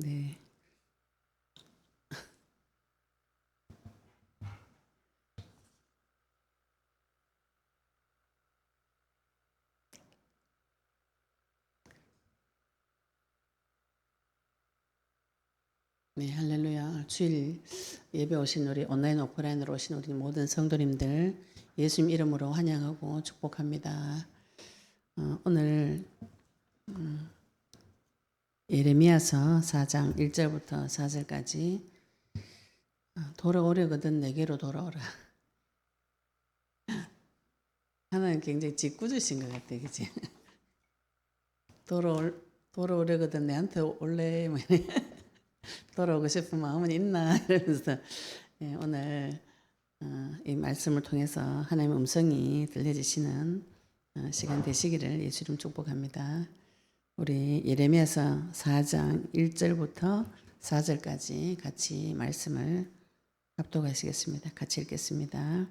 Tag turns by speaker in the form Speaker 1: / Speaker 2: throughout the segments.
Speaker 1: 네. 네, 할렐루야. 주일 예배 오신 우리 온라인 오프라인으로 오신 우리 모든 성도님들 예수님 이름으로 환영하고 축복합니다. 오늘 예레미야서 4장 1절부터 4절까지 돌아오려거든 내게로 돌아오라. 하나님 굉장히 짓궂으신 것 같아, 그치? 돌아오려거든 내한테 올래? 돌아오고 싶은 마음은 있나? 이러면서 오늘 이 말씀을 통해서 하나님의 음성이 들려지시는 시간 되시기를 예수님 축복합니다. 우리 예레미야서 4장 1절부터 4절까지 같이 말씀을 합독하시겠습니다. 같이 읽겠습니다.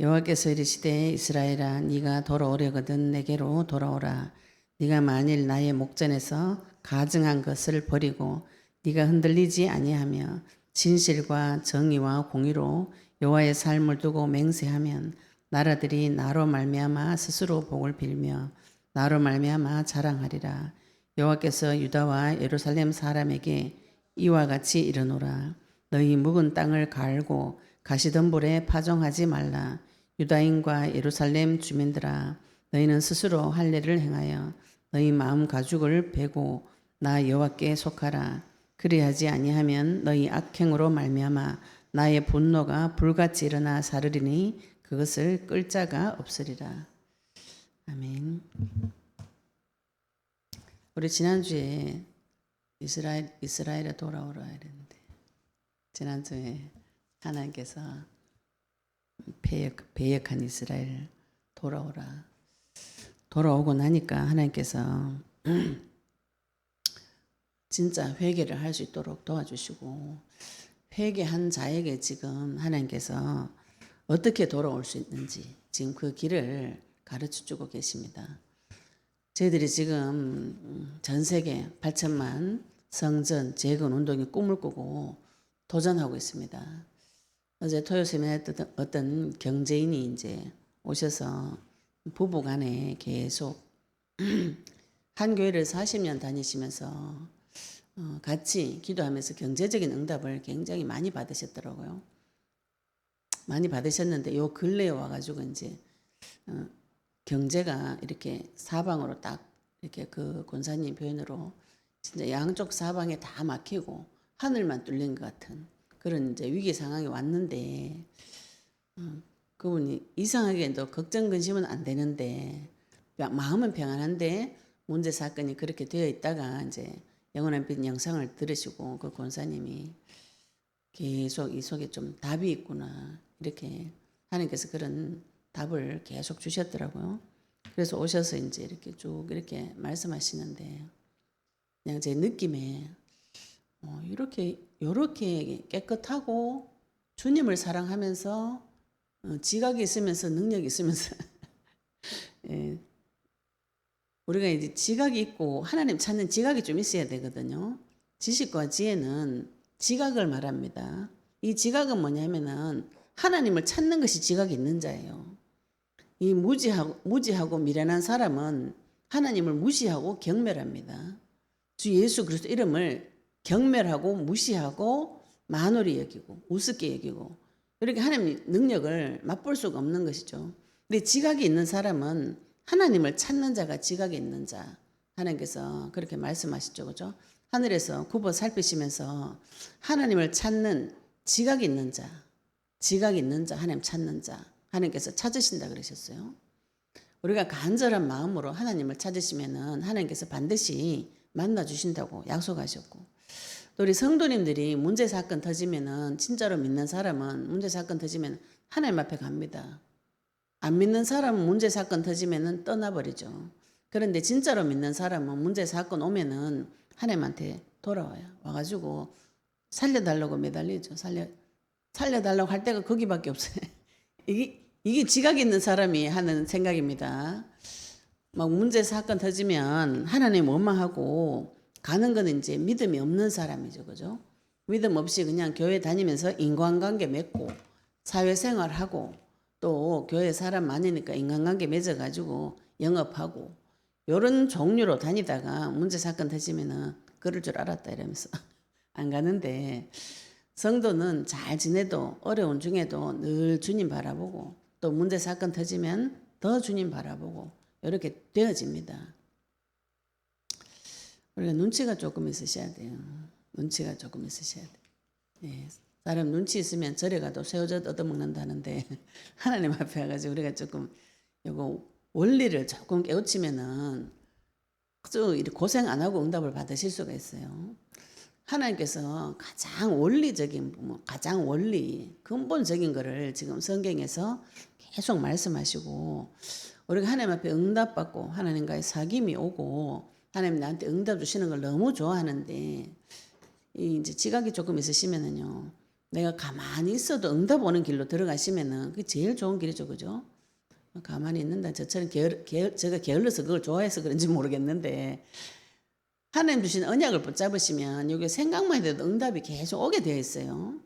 Speaker 1: 여호와께서 이르시되 이스라엘아 네가 돌아오려거든 내게로 돌아오라. 네가 만일 나의 목전에서 가증한 것을 버리고 네가 흔들리지 아니하며 진실과 정의와 공의로 여호와의 삶을 두고 맹세하면 나라들이 나로 말미암아 스스로 복을 빌며 나로 말미암아 자랑하리라. 여호와께서 유다와 예루살렘 사람에게 이와 같이 이르노라. 너희 묵은 땅을 갈고 가시덤불에 파종하지 말라. 유다인과 예루살렘 주민들아 너희는 스스로 할례를 행하여 너희 마음 가죽을 베고 나 여호와께 속하라. 그리하지 아니하면 너희 악행으로 말미암아 나의 분노가 불같이 일어나 사르리니 그것을 끌 자가 없으리라. 아멘. 우리 지난주에 이스라엘에 돌아오라 이랬는데 지난주에 하나님께서 배역한 이스라엘 돌아오고 나니까 하나님께서 진짜 회개를 할 수 있도록 도와주시고 회개한 자에게 지금 하나님께서 어떻게 돌아올 수 있는지 지금 그 길을 가르쳐주고 계십니다. 저희들이 지금 전 세계 8천만 성전 재건 운동의 꿈을 꾸고 도전하고 있습니다. 어제 토요 세미나에 어떤 경제인이 이제 오셔서 부부간에 계속 한 교회를 40년 다니시면서 같이 기도하면서 경제적인 응답을 굉장히 많이 받으셨더라고요. 많이 받으셨는데 요 근래에 와가지고 이제 경제가 이렇게 사방으로 딱 이렇게 그 권사님 표현으로 진짜 양쪽 사방에 다 막히고 하늘만 뚫린 것 같은 그런 이제 위기 상황이 왔는데 그분이 이상하게도 걱정 근심은 안 되는데 마음은 평안한데 문제 사건이 그렇게 되어 있다가 이제 영원한 빛 영상을 들으시고 그 권사님이 계속 이 속에 좀 답이 있구나 이렇게 하나님께서 그런 답을 계속 주셨더라고요. 그래서 오셔서 이제 이렇게 쭉 이렇게 말씀하시는데 그냥 제 느낌에 이렇게 깨끗하고 주님을 사랑하면서 지각이 있으면서 능력이 있으면서 예, 우리가 이제 지각이 있고 하나님 찾는 지각이 좀 있어야 되거든요. 지식과 지혜는 지각을 말합니다. 이 지각은 뭐냐면은 하나님을 찾는 것이 지각이 있는 자예요. 이 무지하고 미련한 사람은 하나님을 무시하고 경멸합니다. 주 예수 그리스도 이름을 경멸하고 무시하고 만홀히 여기고 우습게 여기고 이렇게 하나님의 능력을 맛볼 수가 없는 것이죠. 근데 지각이 있는 사람은 하나님을 찾는 자가 지각이 있는 자. 하나님께서 그렇게 말씀하시죠. 그죠? 하늘에서 굽어 살피시면서 하나님을 찾는 지각이 있는 자, 하나님 찾는 자, 하나님께서 찾으신다 그러셨어요. 우리가 간절한 마음으로 하나님을 찾으시면은 하나님께서 반드시 만나 주신다고 약속하셨고, 또 우리 성도님들이 문제 사건 터지면은 진짜로 믿는 사람은 문제 사건 터지면 하나님 앞에 갑니다. 안 믿는 사람은 문제 사건 터지면은 떠나버리죠. 그런데 진짜로 믿는 사람은 문제 사건 오면은 하나님한테 돌아와요. 와가지고 살려달라고 매달리죠. 살려달라고 할 때가 거기밖에 없어요. 이게 지각 있는 사람이 하는 생각입니다. 막 문제 사건 터지면 하나님 원망하고 가는 거는 이제 믿음이 없는 사람이죠. 그죠? 믿음 없이 그냥 교회 다니면서 인간관계 맺고 사회생활하고 또 교회 사람 많으니까 인간관계 맺어가지고 영업하고 요런 종류로 다니다가 문제 사건 터지면은 그럴 줄 알았다 이러면서 안 가는데, 성도는 잘 지내도 어려운 중에도 늘 주님 바라보고 또 문제 사건 터지면 더 주님 바라보고 이렇게 되어집니다. 우리가 눈치가 조금 있으셔야 돼요. 눈치가 조금 있으셔야 돼요. 예. 사람 눈치 있으면 절에 가도 새우젓 얻어먹는다는데 하나님 앞에 와가지고 우리가 조금 요거 원리를 조금 깨우치면은 고생 안 하고 응답을 받으실 수가 있어요. 하나님께서 가장 원리적인, 가장 원리, 근본적인 거를 지금 성경에서 계속 말씀하시고, 우리가 하나님 앞에 응답받고 하나님과의 사귐이 오고 하나님 나한테 응답 주시는 걸 너무 좋아하는데, 이제 지각이 조금 있으시면은요, 내가 가만히 있어도 응답 오는 길로 들어가시면은 그게 제일 좋은 길이죠, 그죠? 가만히 있는다. 저처럼 제가 게을러서 그걸 좋아해서 그런지 모르겠는데, 하나님 주신 언약을 붙잡으시면 여기 생각만 해도 응답이 계속 오게 되어 있어요.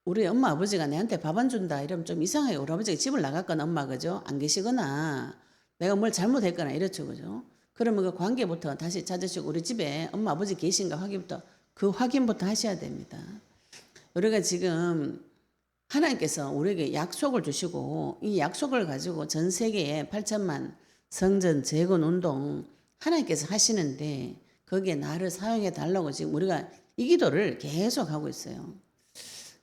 Speaker 1: 우리 엄마 아버지가 내한테 밥 안 준다 이러면 좀 이상해요. 우리 아버지가 집을 나갔거나 엄마 그죠? 안 계시거나 내가 뭘 잘못했거나 이렇죠, 그죠? 그러면 그 관계부터 다시 찾으시고 우리 집에 엄마 아버지 계신가 확인부터 하셔야 됩니다. 우리가 지금 하나님께서 우리에게 약속을 주시고 이 약속을 가지고 전 세계에 8천만 성전 재건 운동 하나님께서 하시는데 거기에 나를 사용해 달라고 지금 우리가 이 기도를 계속 하고 있어요.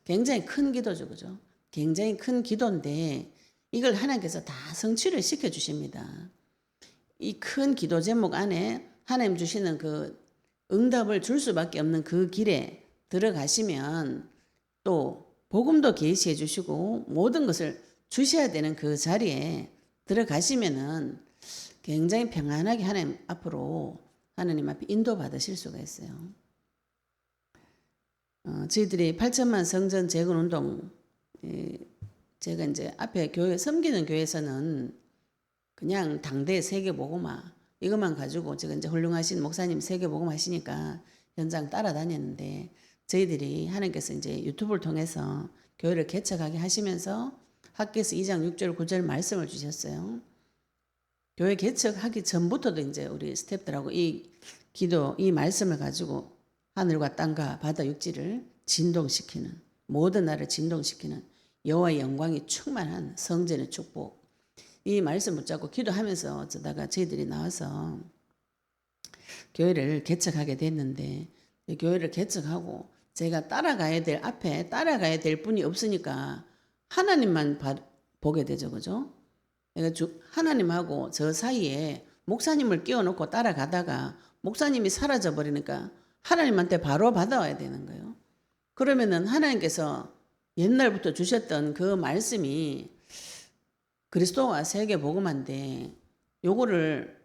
Speaker 1: 굉장히 큰 기도죠, 그죠? 굉장히 큰 기도인데 이걸 하나님께서 다 성취를 시켜 주십니다. 이 큰 기도 제목 안에 하나님 주시는 그 응답을 줄 수밖에 없는 그 길에 들어가시면 또 복음도 계시해 주시고 모든 것을 주셔야 되는 그 자리에 들어가시면은 굉장히 평안하게 하나님 앞에 인도받으실 수가 있어요. 저희들이 8천만 성전 재건 운동, 제가 이제 앞에 교회 섬기는 교회에서는 그냥 당대 세계복음화 이것만 가지고 제가 이제 훌륭하신 목사님 세계복음 하시니까 현장 따라다녔는데, 저희들이 하나님께서 이제 유튜브를 통해서 교회를 개척하게 하시면서 학교에서 2장 6절 9절 말씀을 주셨어요. 교회 개척하기 전부터도 이제 우리 스태프들하고 이 말씀을 가지고 하늘과 땅과 바다 육지를 진동시키는, 모든 나라를 진동시키는 여호와의 영광이 충만한 성전의 축복, 이 말씀 붙잡고 기도하면서 어쩌다가 저희들이 나와서 교회를 개척하게 됐는데, 교회를 개척하고 제가 앞에 따라가야 될 분이 없으니까 하나님만 보게 되죠, 그죠? 하나님하고 저 사이에 목사님을 끼워놓고 따라가다가 목사님이 사라져 버리니까 하나님한테 바로 받아와야 되는 거예요. 그러면은 하나님께서 옛날부터 주셨던 그 말씀이 그리스도와 세계복음화인데 요거를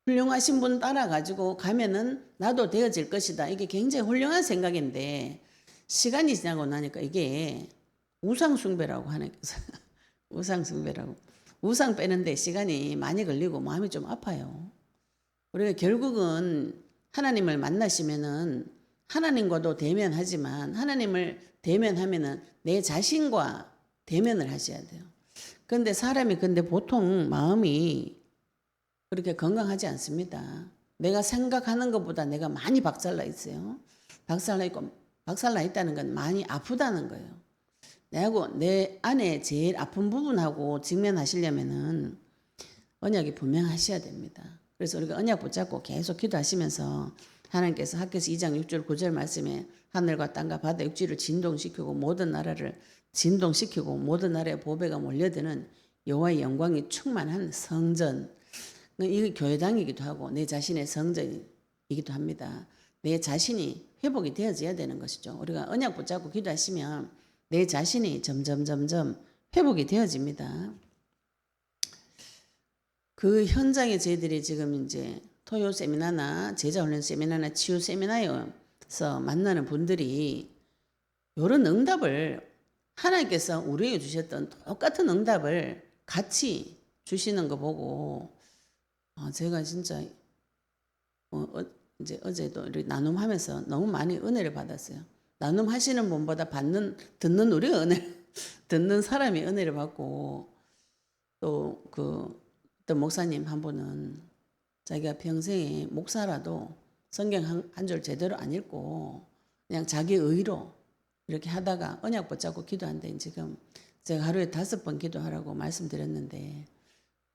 Speaker 1: 훌륭하신 분 따라가지고 가면은 나도 되어질 것이다. 이게 굉장히 훌륭한 생각인데 시간이 지나고 나니까 이게 우상숭배라고 하나님께서 우상숭배라고. 우상 빼는데 시간이 많이 걸리고 마음이 좀 아파요. 우리가 결국은 하나님을 만나시면은 하나님과도 대면하지만 하나님을 대면하면은 내 자신과 대면을 하셔야 돼요. 근데 사람이 보통 마음이 그렇게 건강하지 않습니다. 내가 생각하는 것보다 내가 많이 박살나 있어요. 박살나 있다는 건 많이 아프다는 거예요. 내 안에 제일 아픈 부분하고 직면하시려면은 언약이 분명하셔야 됩니다. 그래서 우리가 언약 붙잡고 계속 기도하시면서 하나님께서 학교에서 2장 6절 9절 말씀에 하늘과 땅과 바다 육지를 진동시키고 모든 나라를 진동시키고 모든 나라의 보배가 몰려드는 여호와의 영광이 충만한 성전, 이게 교회당이기도 하고 내 자신의 성전이기도 합니다. 내 자신이 회복이 되어져야 되는 것이죠. 우리가 언약 붙잡고 기도하시면 내 자신이 점점 회복이 되어집니다. 그 현장에 저희들이 지금 이제 토요 세미나나 제자훈련 세미나나 치유 세미나에서 만나는 분들이 이런 응답을 하나님께서 우리에게 주셨던 똑같은 응답을 같이 주시는 거 보고 제가 진짜 이제 어제도 우리 나눔하면서 너무 많이 은혜를 받았어요. 나눔하시는 분보다 듣는 우리가 은혜, 듣는 사람이 은혜를 받고 또 어떤 목사님 한 분은 자기가 평생에 목사라도 성경 한 줄 제대로 안 읽고 그냥 자기 의로 이렇게 하다가 언약 붙잡고 기도한대. 지금 제가 하루에 5번 기도하라고 말씀드렸는데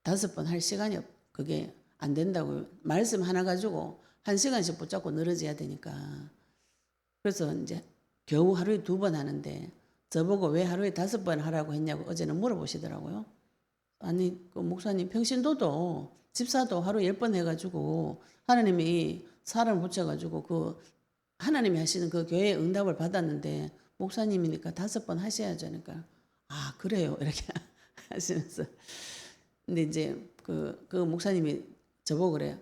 Speaker 1: 5번 할 시간이 그게 안 된다고 말씀 하나 가지고 1시간씩 붙잡고 늘어져야 되니까 그래서 이제 겨우 하루에 2번 하는데 저보고 왜 하루에 5번 하라고 했냐고 어제는 물어보시더라고요. 아니 그 목사님 평신도도 집사도 하루 10번 해가지고 하나님이 사람을 붙여가지고 그 하나님이 하시는 그 교회의 응답을 받았는데 목사님이니까 5번 하셔야죠. 그러니까 아 그래요 이렇게 하시면서 근데 이제 그 목사님이 저보고 그래요.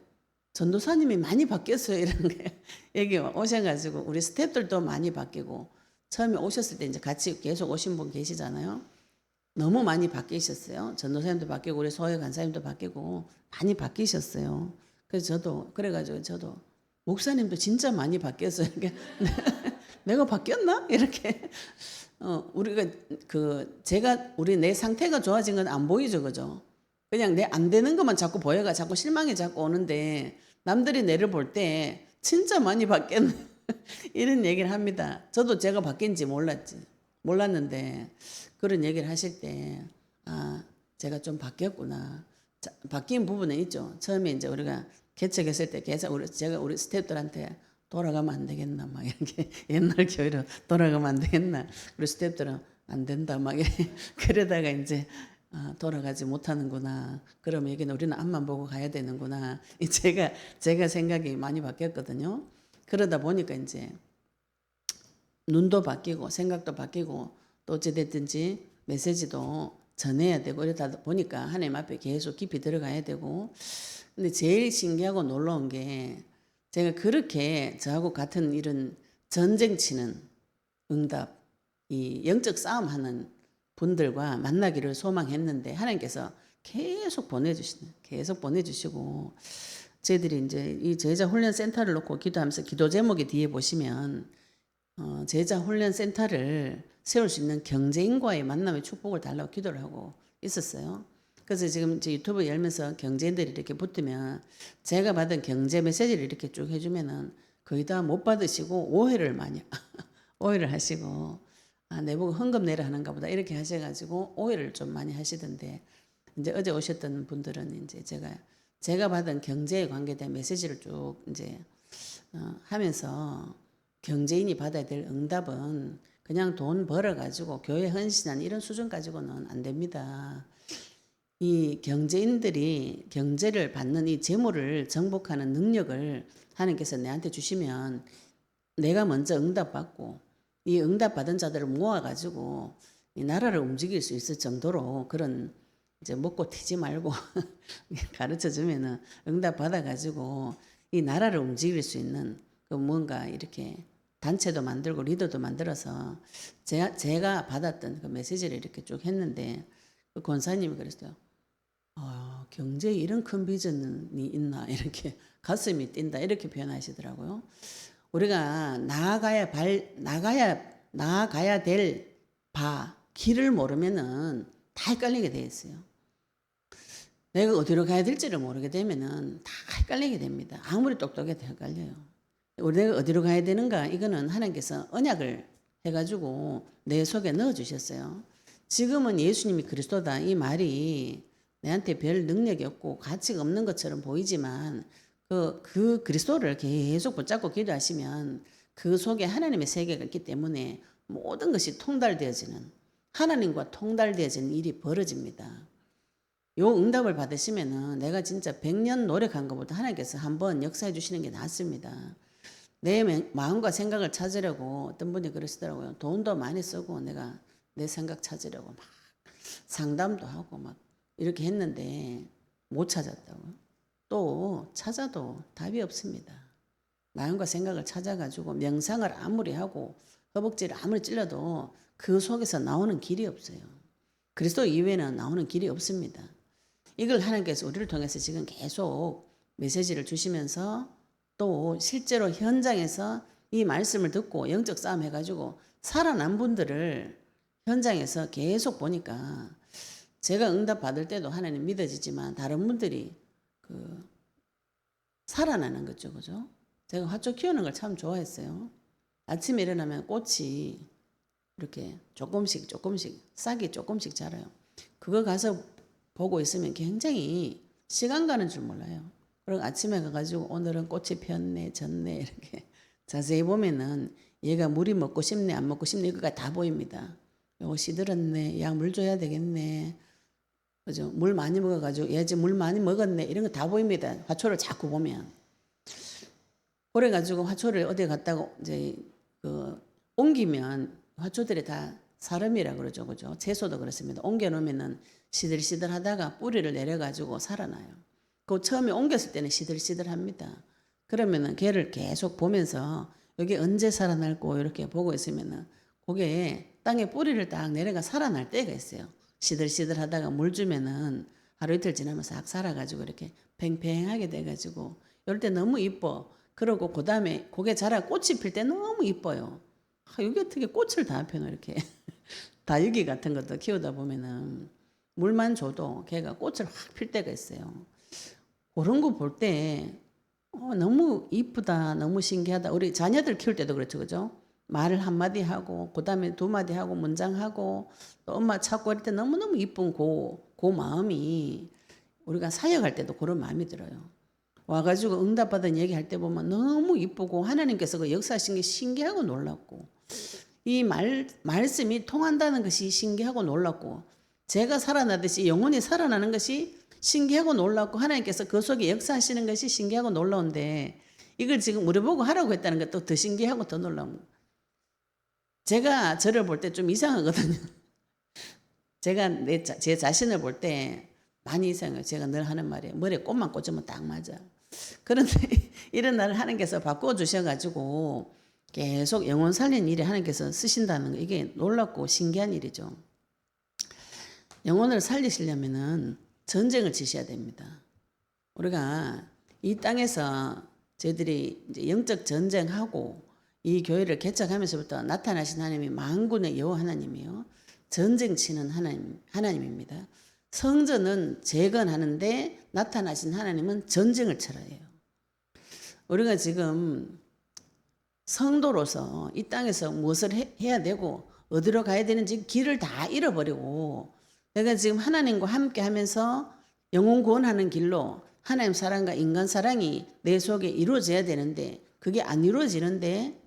Speaker 1: 전도사님이 많이 바뀌었어요 이런 게 여기 오셔가지고 우리 스태프들도 많이 바뀌고 처음에 오셨을 때 이제 같이 계속 오신 분 계시잖아요. 너무 많이 바뀌셨어요. 전도사님도 바뀌고 우리 소혜 간사님도 바뀌고 많이 바뀌셨어요. 그래서 저도 그래가지고 저도 목사님도 진짜 많이 바뀌었어요. 내가 바뀌었나 이렇게 우리가 제가 우리 내 상태가 좋아진 건 안 보이죠, 그죠? 그냥 내 안 되는 것만 자꾸 보여가 자꾸 실망이 자꾸 오는데 남들이 내를 볼 때 진짜 많이 바뀌었네 이런 얘기를 합니다. 저도 제가 바뀐지 몰랐는데 그런 얘기를 하실 때 아 제가 좀 바뀌었구나. 바뀐 부분은 있죠. 처음에 이제 우리가 개척했을 때 제가 우리 스태프들한테 돌아가면 안 되겠나 막 이렇게 옛날 교회로 돌아가면 안 되겠나 우리 스태프들은 안 된다 막 그러다가 이제 돌아가지 못하는구나. 그럼 여기는 우리는 앞만 보고 가야 되는구나. 제가 생각이 많이 바뀌었거든요. 그러다 보니까 이제 눈도 바뀌고 생각도 바뀌고 또 어찌됐든지 메시지도 전해야 되고 이러다 보니까 하나님 앞에 계속 깊이 들어가야 되고 근데 제일 신기하고 놀라운 게 제가 그렇게 저하고 같은 이런 전쟁 치는 응답 이 영적 싸움하는 분들과 만나기를 소망했는데 하나님께서 계속 보내주시고 저희들이 이제 이 제자 훈련 센터를 놓고 기도하면서 기도 제목이 뒤에 보시면 제자 훈련 센터를 세울 수 있는 경제인과의 만남의 축복을 달라고 기도를 하고 있었어요. 그래서 지금 제 유튜브 열면서 경제인들이 이렇게 붙으면 제가 받은 경제 메시지를 이렇게 쭉 해주면은 거의 다 못 받으시고 오해를 많이 오해를 하시고 내보고 헌금 내라 하는가 보다 이렇게 하셔가지고 오해를 좀 많이 하시던데 이제 어제 오셨던 분들은 이제 제가 받은 경제에 관계된 메시지를 쭉 이제 하면서 경제인이 받아야 될 응답은 그냥 돈 벌어가지고 교회 헌신한 이런 수준 가지고는 안 됩니다. 이 경제인들이 경제를 받는 이 재물을 정복하는 능력을 하나님께서 내한테 주시면 내가 먼저 응답받고 이 응답받은 자들을 모아가지고 이 나라를 움직일 수 있을 정도로 그런 이제 먹고 튀지 말고 가르쳐 주면은 응답 받아가지고 이 나라를 움직일 수 있는 그 뭔가 이렇게 단체도 만들고 리더도 만들어서 제가 받았던 그 메시지를 이렇게 쭉 했는데 그 권사님이 그랬어요. 경제에 이런 큰 비전이 있나 이렇게 가슴이 뛴다 이렇게 표현하시더라고요. 우리가 나아가야 될 길을 모르면은 다 헷갈리게 돼 있어요. 내가 어디로 가야 될지를 모르게 되면은 다 헷갈리게 됩니다. 아무리 똑똑해도 헷갈려요. 내가 어디로 가야 되는가 이거는 하나님께서 언약을 해가지고 내 속에 넣어주셨어요. 지금은 예수님이 그리스도다 이 말이 내한테 별 능력이 없고 가치가 없는 것처럼 보이지만 그 그리스도를 계속 붙잡고 기도하시면 그 속에 하나님의 세계가 있기 때문에 모든 것이 통달되어지는 하나님과 통달되어지는 일이 벌어집니다. 요 응답을 받으시면은 내가 진짜 100년 노력한 것보다 하나님께서 한번 역사해 주시는 게 낫습니다. 내 마음과 생각을 찾으려고 어떤 분이 그러시더라고요. 돈도 많이 쓰고 내가 내 생각 찾으려고 막 상담도 하고 막 이렇게 했는데 못 찾았다고요. 또 찾아도 답이 없습니다. 마음과 생각을 찾아가지고 명상을 아무리 하고 허벅지를 아무리 찔러도 그 속에서 나오는 길이 없어요. 그리스도 이외에는 나오는 길이 없습니다. 이걸 하나님께서 우리를 통해서 지금 계속 메시지를 주시면서 또 실제로 현장에서 이 말씀을 듣고 영적 싸움 해가지고 살아난 분들을 현장에서 계속 보니까 제가 응답 받을 때도 하나님 믿어지지만 다른 분들이 그 살아나는 거죠, 그죠? 제가 화초 키우는 걸 참 좋아했어요. 아침에 일어나면 꽃이 이렇게 조금씩 싹이 조금씩 자라요. 그거 가서 보고 있으면 굉장히 시간 가는 줄 몰라요. 그리고 아침에 가가지고 오늘은 꽃이 폈네, 졌네 이렇게 자세히 보면은 얘가 물이 먹고 싶네, 안 먹고 싶네 이거가 다 보입니다. 요거 시들었네, 약 물 줘야 되겠네, 그죠? 물 많이 먹어가지고 얘 지금 물 많이 먹었네 이런 거 다 보입니다. 화초를 자꾸 보면. 그래가지고 화초를 어디 갔다가 이제 그 옮기면 화초들이 다 사람이라 그러죠, 그죠? 채소도 그렇습니다. 옮겨 놓으면은 시들시들하다가 뿌리를 내려가지고 살아나요. 그 처음에 옮겼을 때는 시들시들합니다. 그러면은 걔를 계속 보면서 여기 언제 살아날고 이렇게 보고 있으면은 그게 땅에 뿌리를 딱 내려가 살아날 때가 있어요. 시들시들하다가 물 주면은 하루 이틀 지나면 싹 살아가지고 이렇게 팽팽하게 돼가지고 이럴 때 너무 이뻐. 그러고 그 다음에 그게 자라 꽃이 필 때 너무 이뻐요. 여기 어떻게 꽃을 다 펴노 이렇게. 다육이 같은 것도 키우다 보면은 물만 줘도 걔가 꽃을 확 필 때가 있어요. 그런 거 볼 때 너무 이쁘다, 너무 신기하다. 우리 자녀들 키울 때도 그렇죠, 그죠? 말을 한마디 하고 그 다음에 두 마디 하고 문장하고 또 엄마 찾고 이럴 때 너무너무 이쁜 그 마음이 우리가 사역할 때도 그런 마음이 들어요. 와가지고 응답받은 얘기할 때 보면 너무 이쁘고 하나님께서 그 역사하신 게 신기하고 놀랍고 이 말씀이 통한다는 것이 신기하고 놀랍고 제가 살아나듯이 영혼이 살아나는 것이 신기하고 놀랍고 하나님께서 그 속에 역사하시는 것이 신기하고 놀라운데 이걸 지금 우리 보고 하라고 했다는 것도 더 신기하고 더 놀라운 거예요. 제가 저를 볼 때 좀 이상하거든요. 제가 제 자신을 볼 때 많이 이상해요. 제가 늘 하는 말이에요. 머리에 꽃만 꽂으면 딱 맞아. 그런데 이런 날을 하나님께서 바꿔주셔가지고 계속 영혼 살리는 일에 하나님께서 쓰신다는 거 이게 놀랍고 신기한 일이죠. 영혼을 살리시려면은 전쟁을 치셔야 됩니다. 우리가 이 땅에서 저희들이 이제 영적 전쟁하고 이 교회를 개척하면서부터 나타나신 하나님이 만군의 여호와 하나님이요. 전쟁 치는 하나님입니다. 성전은 재건하는데 나타나신 하나님은 전쟁을 쳐라요. 우리가 지금 성도로서 이 땅에서 무엇을 해야 되고 어디로 가야 되는지 길을 다 잃어버리고 내가 지금 하나님과 함께 하면서 영혼 구원하는 길로 하나님 사랑과 인간 사랑이 내 속에 이루어져야 되는데 그게 안 이루어지는데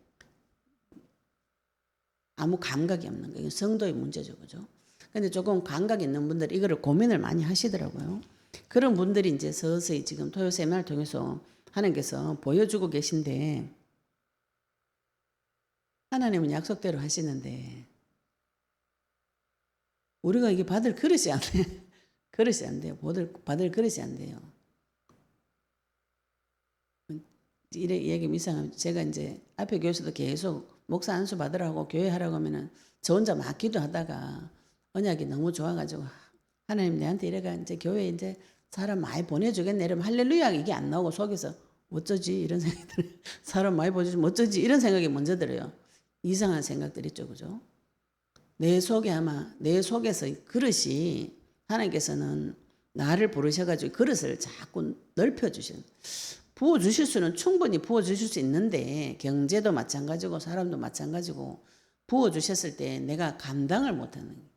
Speaker 1: 아무 감각이 없는 거예요. 성도의 문제죠, 그죠? 근데 조금 감각 있는 분들이 이거를 고민을 많이 하시더라고요. 그런 분들이 이제 서서히 지금 토요 세미나를 통해서 하나님께서 보여주고 계신데 하나님은 약속대로 하시는데 우리가 이게 받을 그릇이 안 돼요. 그릇이 안 돼요. 받을 그릇이 안 돼요. 이래 얘기하면 이상하면 제가 이제 앞에 교회에서도 계속 목사 안수 받으라고 교회 하라고 하면은 저 혼자 막 기도하다가 언약이 너무 좋아가지고 하나님 내한테 이래가 이제 교회 이제 사람 많이 보내주겠네 이러면 할렐루야 이게 안 나오고 속에서 어쩌지 이런 생각이 들어요. 사람 많이 보내주면 어쩌지 이런 생각이 먼저 들어요. 이상한 생각들이 있죠, 그죠? 내 속에 아마 내 속에서 그릇이 하나님께서는 나를 부르셔가지고 그릇을 자꾸 넓혀주시는 부어주실 수는 충분히 부어주실 수 있는데 경제도 마찬가지고 사람도 마찬가지고 부어주셨을 때 내가 감당을 못하는 거예요.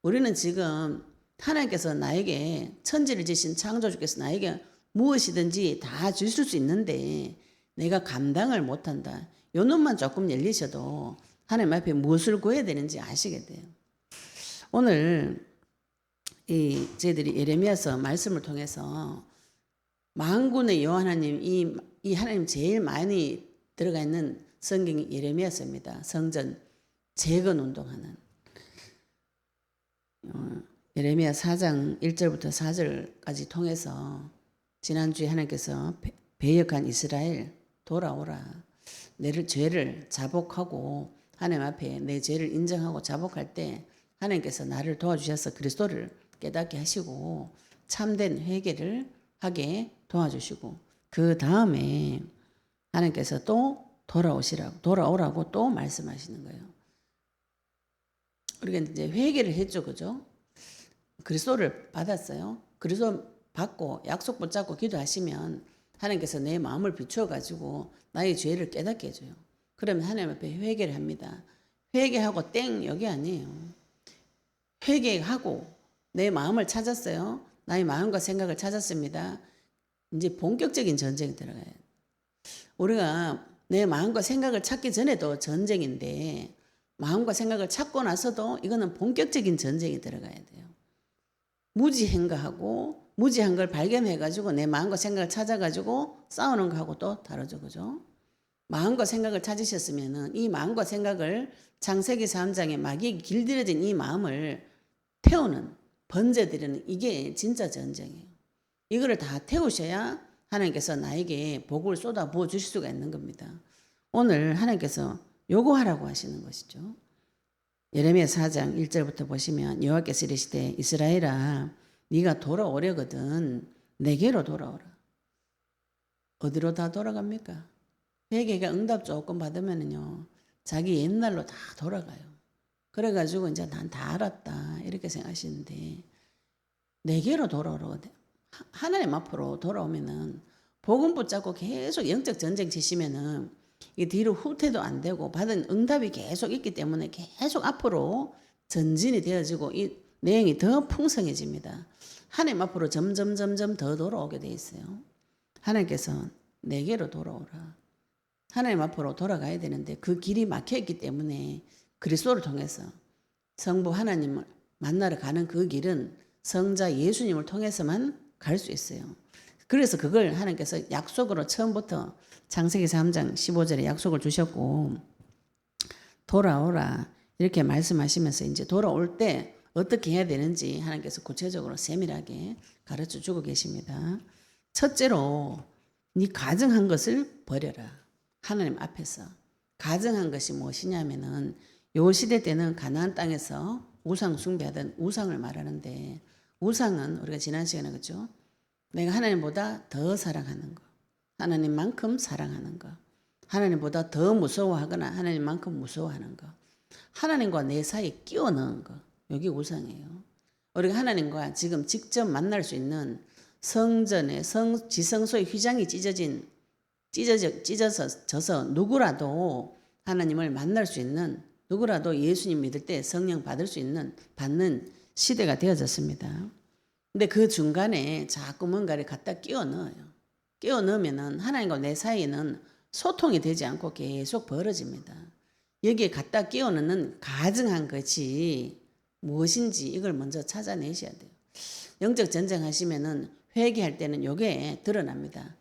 Speaker 1: 우리는 지금 하나님께서 나에게 천지를 지신 창조주께서 나에게 무엇이든지 다 주실 수 있는데 내가 감당을 못한다. 요 눈만 조금 열리셔도 하나님 앞에 무엇을 구해야 되는지 아시게 돼요. 오늘 저희들이 예레미야서 말씀을 통해서 만군의 여호와 하나님 이 하나님 제일 많이 들어가 있는 성경이 예레미야서입니다. 성전 재건 운동하는 예레미야 4장 1절부터 4절까지 통해서 지난주에 하나님께서 배역한 이스라엘 돌아오라. 내 죄를 자복하고 하나님 앞에 내 죄를 인정하고 자복할 때 하나님께서 나를 도와주셔서 그리스도를 깨닫게 하시고 참된 회개를 하게 도와주시고 그 다음에 하나님께서 또 돌아오라고 또 말씀하시는 거예요. 우리가 이제 회개를 했죠, 그죠? 그리스도를 받았어요. 그리스도 받고 약속 붙잡고 기도하시면 하나님께서 내 마음을 비추어 가지고 나의 죄를 깨닫게 해줘요. 그러면 하나님 앞에 회개를 합니다. 회개하고 땡 여기 아니에요. 회개하고 내 마음을 찾았어요. 나의 마음과 생각을 찾았습니다. 이제 본격적인 전쟁이 들어가요. 우리가 내 마음과 생각을 찾기 전에도 전쟁인데 마음과 생각을 찾고 나서도 이거는 본격적인 전쟁이 들어가야 돼요. 무지행가하고 무지한 걸 발견해가지고 내 마음과 생각을 찾아가지고 싸우는 거하고 또 다르죠, 그죠? 마음과 생각을 찾으셨으면은 이 마음과 생각을 창세기 3장에 마귀에게 길들여진 이 마음을 태우는 번제드리는 이게 진짜 전쟁이에요. 이거를 다 태우셔야 하나님께서 나에게 복을 쏟아 부어 주실 수가 있는 겁니다. 오늘 하나님께서 요구하라고 하시는 것이죠. 예레미야 4장 1절부터 보시면 여호와께서 이르시되 이스라엘아 네가 돌아오려거든 내게로 돌아오라. 어디로 다 돌아갑니까? 회개가 응답 조금 받으면요 자기 옛날로 다 돌아가요. 그래가지고 이제 난 다 알았다 이렇게 생각하시는데 내게로 돌아오거든. 하나님 앞으로 돌아오면은 복음 붙잡고 계속 영적 전쟁 치시면은 이 뒤로 후퇴도 안 되고 받은 응답이 계속 있기 때문에 계속 앞으로 전진이 되어지고 이 내용이 더 풍성해집니다. 하나님 앞으로 점점 더 돌아오게 돼 있어요. 하나님께서 내게로 돌아오라. 하나님 앞으로 돌아가야 되는데 그 길이 막혀 있기 때문에 그리스도를 통해서 성부 하나님을 만나러 가는 그 길은 성자 예수님을 통해서만 갈 수 있어요. 그래서 그걸 하나님께서 약속으로 처음부터 창세기 3장 15절에 약속을 주셨고 돌아오라 이렇게 말씀하시면서 이제 돌아올 때 어떻게 해야 되는지 하나님께서 구체적으로 세밀하게 가르쳐 주고 계십니다. 첫째로 네 가증한 것을 버려라. 하나님 앞에서 가증한 것이 무엇이냐면은 요 시대 때는 가나안 땅에서 우상 숭배하던 우상을 말하는데 우상은 우리가 지난 시간에 그렇죠? 내가 하나님보다 더 사랑하는 거. 하나님만큼 사랑하는 거. 하나님보다 더 무서워하거나 하나님만큼 무서워하는 거. 하나님과 내 사이에 끼워 넣은 거. 여기 우상이에요. 우리가 하나님과 지금 직접 만날 수 있는 성전에 지성소의 휘장이 찢어져서 누구라도 하나님을 만날 수 있는 누구라도 예수님 믿을 때 성령 받는 시대가 되어졌습니다. 근데 그 중간에 자꾸 뭔가를 갖다 끼워 넣어요. 끼워 넣으면은 하나님과 내 사이에는 소통이 되지 않고 계속 벌어집니다. 여기에 갖다 끼워 넣는 가증한 것이 무엇인지 이걸 먼저 찾아내셔야 돼요. 영적 전쟁 하시면은 회개할 때는 요게 드러납니다.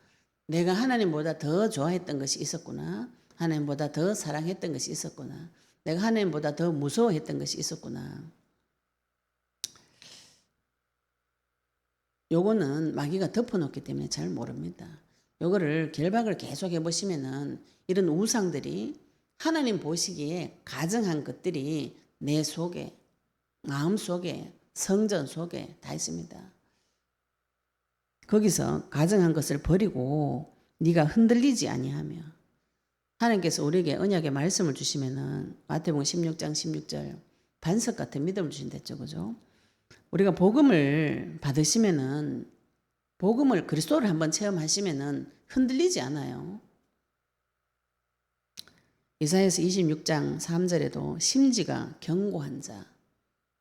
Speaker 1: 내가 하나님보다 더 좋아했던 것이 있었구나. 하나님보다 더 사랑했던 것이 있었구나. 내가 하나님보다 더 무서워했던 것이 있었구나. 요거는 마귀가 덮어놓기 때문에 잘 모릅니다. 요거를 결박을 계속 해보시면은 이런 우상들이 하나님 보시기에 가증한 것들이 내 속에, 마음 속에, 성전 속에 다 있습니다. 거기서 가증한 것을 버리고 네가 흔들리지 아니하며 하나님께서 우리에게 언약의 말씀을 주시면은 마태복음 16장 16절 반석 같은 믿음을 주신댔죠, 그죠? 우리가 복음을 받으시면은 복음을 그리스도를 한번 체험하시면은 흔들리지 않아요. 이사야서 26장 3절에도 심지가 견고한 자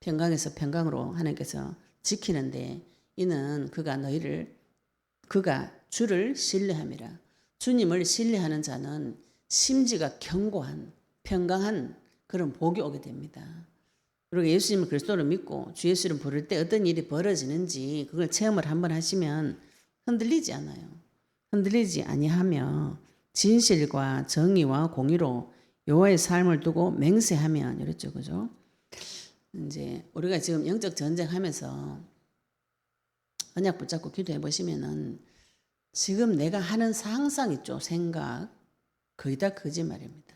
Speaker 1: 평강에서 평강으로 하나님께서 지키는데 이는 그가 주를 신뢰함이라. 주님을 신뢰하는 자는 심지가 견고한 평강한 그런 복이 오게 됩니다. 그리고 예수님을 그리스도를 믿고 주 예수를 부를 때 어떤 일이 벌어지는지 그걸 체험을 한번 하시면 흔들리지 않아요. 흔들리지 아니하며 진실과 정의와 공의로 여호와의 삶을 두고 맹세하면 이랬죠, 그죠? 이제 우리가 지금 영적 전쟁하면서 언약 붙잡고 기도해 보시면은 지금 내가 하는 상상 있죠, 생각 거의 다 거짓말입니다.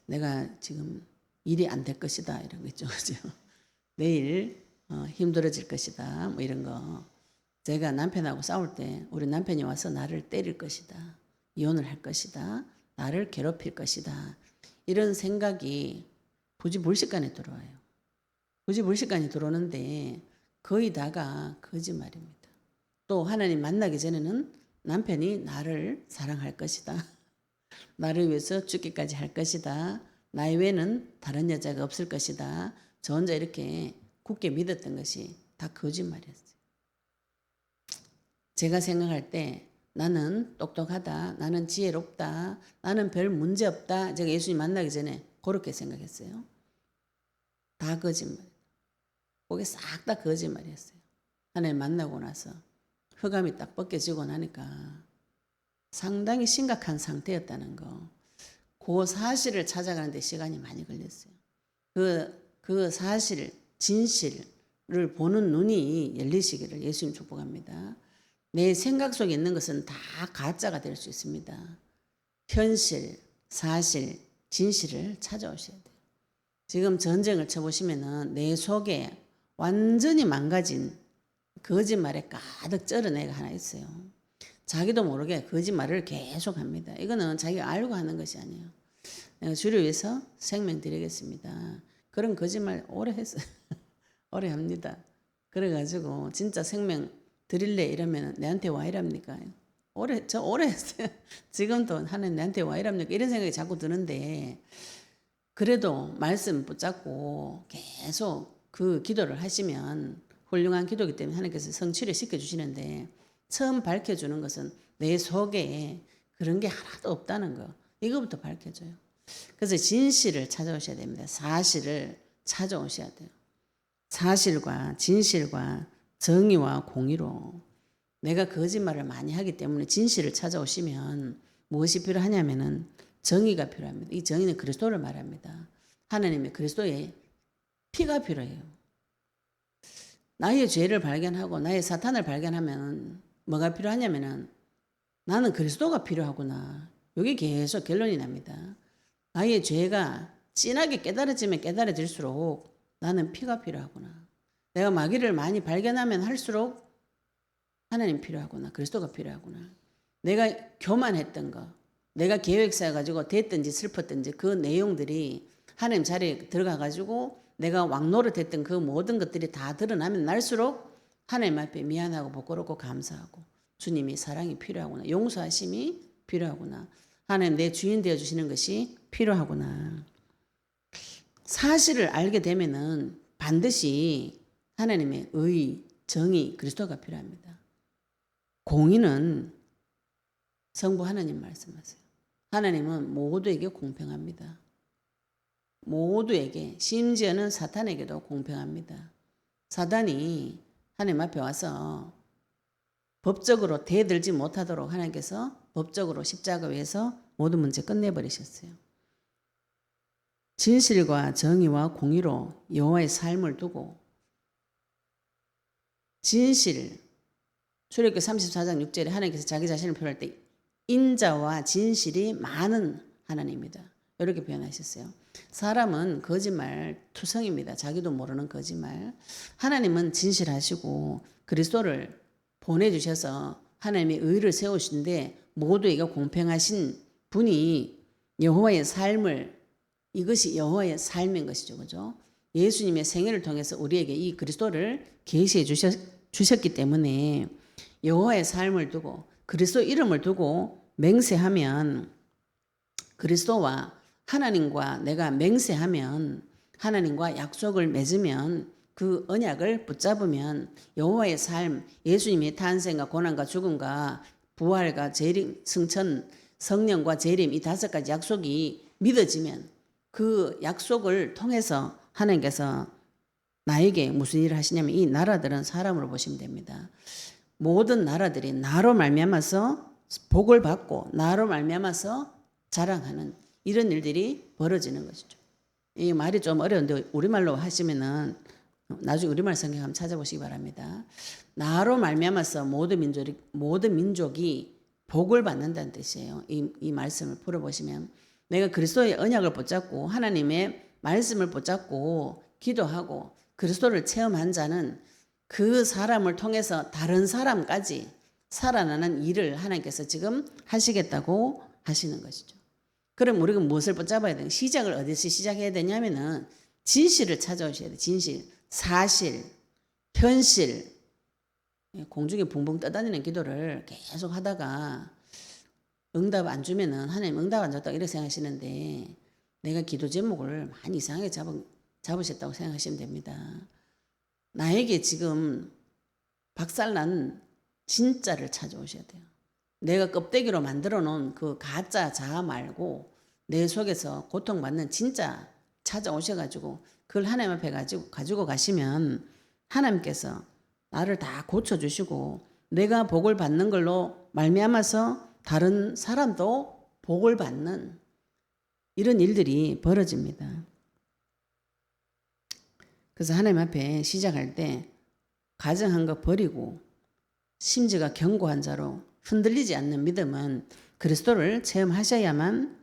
Speaker 1: 내가 지금 일이 안 될 것이다 이런 거 있죠, 그죠? 내일 힘들어질 것이다 뭐 이런 거 제가 남편하고 싸울 때 우리 남편이 와서 나를 때릴 것이다. 이혼을 할 것이다. 나를 괴롭힐 것이다. 이런 생각이 부지불식간에 들어와요. 부지불식간에 들어오는데 거의 다가 거짓말입니다. 또 하나님 만나기 전에는 남편이 나를 사랑할 것이다. 나를 위해서 죽기까지 할 것이다. 나 외에는 다른 여자가 없을 것이다. 저 혼자 이렇게 굳게 믿었던 것이 다 거짓말이었어요. 제가 생각할 때 나는 똑똑하다. 나는 지혜롭다. 나는 별 문제 없다. 제가 예수님 만나기 전에 그렇게 생각했어요. 다 거짓말. 그게 싹 다 거짓말이었어요. 하나님 만나고 나서 흑암이 딱 벗겨지고 나니까 상당히 심각한 상태였다는 거. 그 사실을 찾아가는데 시간이 많이 걸렸어요. 그 사실, 진실을 보는 눈이 열리시기를 예수님 축복합니다. 내 생각 속에 있는 것은 다 가짜가 될 수 있습니다. 현실, 사실, 진실을 찾아오셔야 돼요. 지금 전쟁을 쳐보시면은 내 속에 완전히 망가진 거짓말에 가득 쩔은 애가 하나 있어요. 자기도 모르게 거짓말을 계속 합니다. 이거는 자기가 알고 하는 것이 아니에요. 내가 주를 위해서 생명 드리겠습니다. 그런 거짓말 오래 했어요. 오래 합니다. 그래가지고 진짜 생명 드릴래 이러면 내한테 와 이랍니까? 저 오래 했어요. 지금도 하나님 내한테 와 이랍니까? 이런 생각이 자꾸 드는데 그래도 말씀 붙잡고 계속 그 기도를 하시면 훌륭한 기도이기 때문에 하나님께서 성취를 시켜주시는데 처음 밝혀주는 것은 내 속에 그런 게 하나도 없다는 거. 이거부터 밝혀줘요. 그래서 진실을 찾아오셔야 됩니다. 사실을 찾아오셔야 돼요. 사실과 진실과 정의와 공의로 내가 거짓말을 많이 하기 때문에 진실을 찾아오시면 무엇이 필요하냐면은 정의가 필요합니다. 이 정의는 그리스도를 말합니다. 하나님의 그리스도의 피가 필요해요. 나의 죄를 발견하고 나의 사탄을 발견하면 뭐가 필요하냐면은 나는 그리스도가 필요하구나. 이게 계속 결론이 납니다. 나의 죄가 진하게 깨달아지면 깨달아질수록 나는 피가 필요하구나. 내가 마귀를 많이 발견하면 할수록 하나님 필요하구나. 그리스도가 필요하구나. 내가 교만했던 거, 내가 계획 세워가지고 됐든지 슬펐든지 그 내용들이 하나님 자리에 들어가가지고 내가 왕노릇했던 그 모든 것들이 다 드러나면 날수록 하나님 앞에 미안하고 부끄럽고 감사하고 주님이 사랑이 필요하구나. 용서하심이 필요하구나. 하나님 내 주인 되어주시는 것이 필요하구나. 사실을 알게 되면은 반드시 하나님의 의, 정의, 그리스도가 필요합니다. 공의는 성부 하나님 말씀하세요. 하나님은 모두에게 공평합니다. 모두에게, 심지어는 사탄에게도 공평합니다. 사단이 하나님 앞에 와서 법적으로 대들지 못하도록 하나님께서 법적으로 십자가 위에서 모든 문제 끝내버리셨어요. 진실과 정의와 공의로 여호와의 삶을 두고 진실, 출애굽기 34장 6절에 하나님께서 자기 자신을 표현할 때 인자와 진실이 많은 하나님입니다. 이렇게 표현하셨어요. 사람은 거짓말 투성입니다. 자기도 모르는 거짓말. 하나님은 진실하시고 그리스도를 보내주셔서 하나님의 의를 세우신데 모두에게 공평하신 분이 여호와의 삶을 이것이 여호와의 삶인 것이죠. 그죠? 예수님의 생애를 통해서 우리에게 이 그리스도를 계시해 주셨기 때문에 여호와의 삶을 두고 그리스도 이름을 두고 맹세하면 그리스도와 하나님과 내가 맹세하면 하나님과 약속을 맺으면 그 언약을 붙잡으면 여호와의 삶, 예수님의 탄생과 고난과 죽음과 부활과 재림, 승천, 성령과 재림 이 5가지 약속이 믿어지면 그 약속을 통해서 하나님께서 나에게 무슨 일을 하시냐면 이 나라들은 사람으로 보시면 됩니다. 모든 나라들이 나로 말미암아서 복을 받고 나로 말미암아서 자랑하는 이런 일들이 벌어지는 것이죠. 이 말이 좀 어려운데 우리말로 하시면은 나중에 우리말 성경 한번 찾아보시기 바랍니다. 나로 말미암아서 모든 민족이 복을 받는다는 뜻이에요. 이 말씀을 풀어보시면 내가 그리스도의 언약을 붙잡고 하나님의 말씀을 붙잡고 기도하고 그리스도를 체험한 자는 그 사람을 통해서 다른 사람까지 살아나는 일을 하나님께서 지금 하시겠다고 하시는 것이죠. 그럼 우리가 무엇을 붙잡아야 되냐? 시작을 어디서 시작해야 되냐면은 진실을 찾아오셔야 돼요. 진실, 사실, 현실. 공중에 붕붕 떠다니는 기도를 계속 하다가 응답 안 주면은 하나님 응답 안 줬다 이렇게 생각하시는데 내가 기도 제목을 많이 이상하게 잡으셨다고 생각하시면 됩니다. 나에게 지금 박살난 진짜를 찾아오셔야 돼요. 내가 껍데기로 만들어 놓은 그 가짜 자아 말고 내 속에서 고통받는 진짜 찾아오셔가지고 그걸 하나님 앞에 가지고 가시면 하나님께서 나를 다 고쳐주시고 내가 복을 받는 걸로 말미암아서 다른 사람도 복을 받는 이런 일들이 벌어집니다. 그래서 하나님 앞에 시작할 때 가정한 거 버리고 심지가 견고한 자로 흔들리지 않는 믿음은 그리스도를 체험하셔야만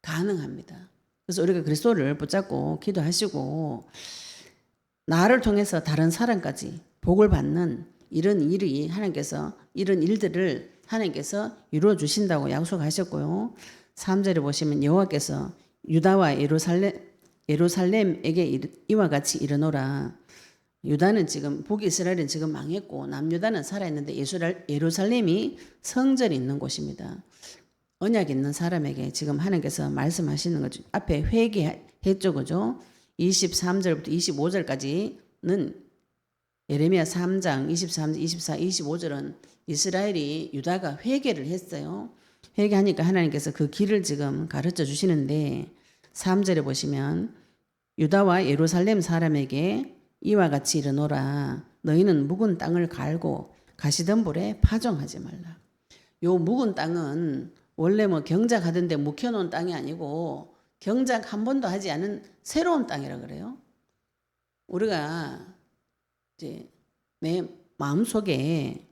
Speaker 1: 가능합니다. 그래서 우리가 그리스도를 붙잡고 기도하시고 나를 통해서 다른 사람까지 복을 받는 이런 일이 하나님께서 이런 일들을 하나님께서 이루어 주신다고 약속하셨고요. 3절에 보시면 여호와께서 유다와 예루살렘에게 이와 같이 이르노라. 유다는 지금 북이스라엘은 지금 망했고 남유다는 살아있는데 예루살렘이 성전이 있는 곳입니다. 언약 있는 사람에게 지금 하나님께서 말씀하시는 거죠. 앞에 회개했죠. 그죠? 23절부터 25절까지는 예레미야 3장 23, 24, 25절은 이스라엘이 유다가 회개를 했어요. 회개하니까 하나님께서 그 길을 지금 가르쳐 주시는데 3절에 보시면 유다와 예루살렘 사람에게 이와 같이 이르노라. 너희는 묵은 땅을 갈고 가시덤불에 파종하지 말라. 요 묵은 땅은 원래 뭐 경작하던데 묵혀놓은 땅이 아니고 경작 한 번도 하지 않은 새로운 땅이라 그래요. 우리가 이제 내 마음속에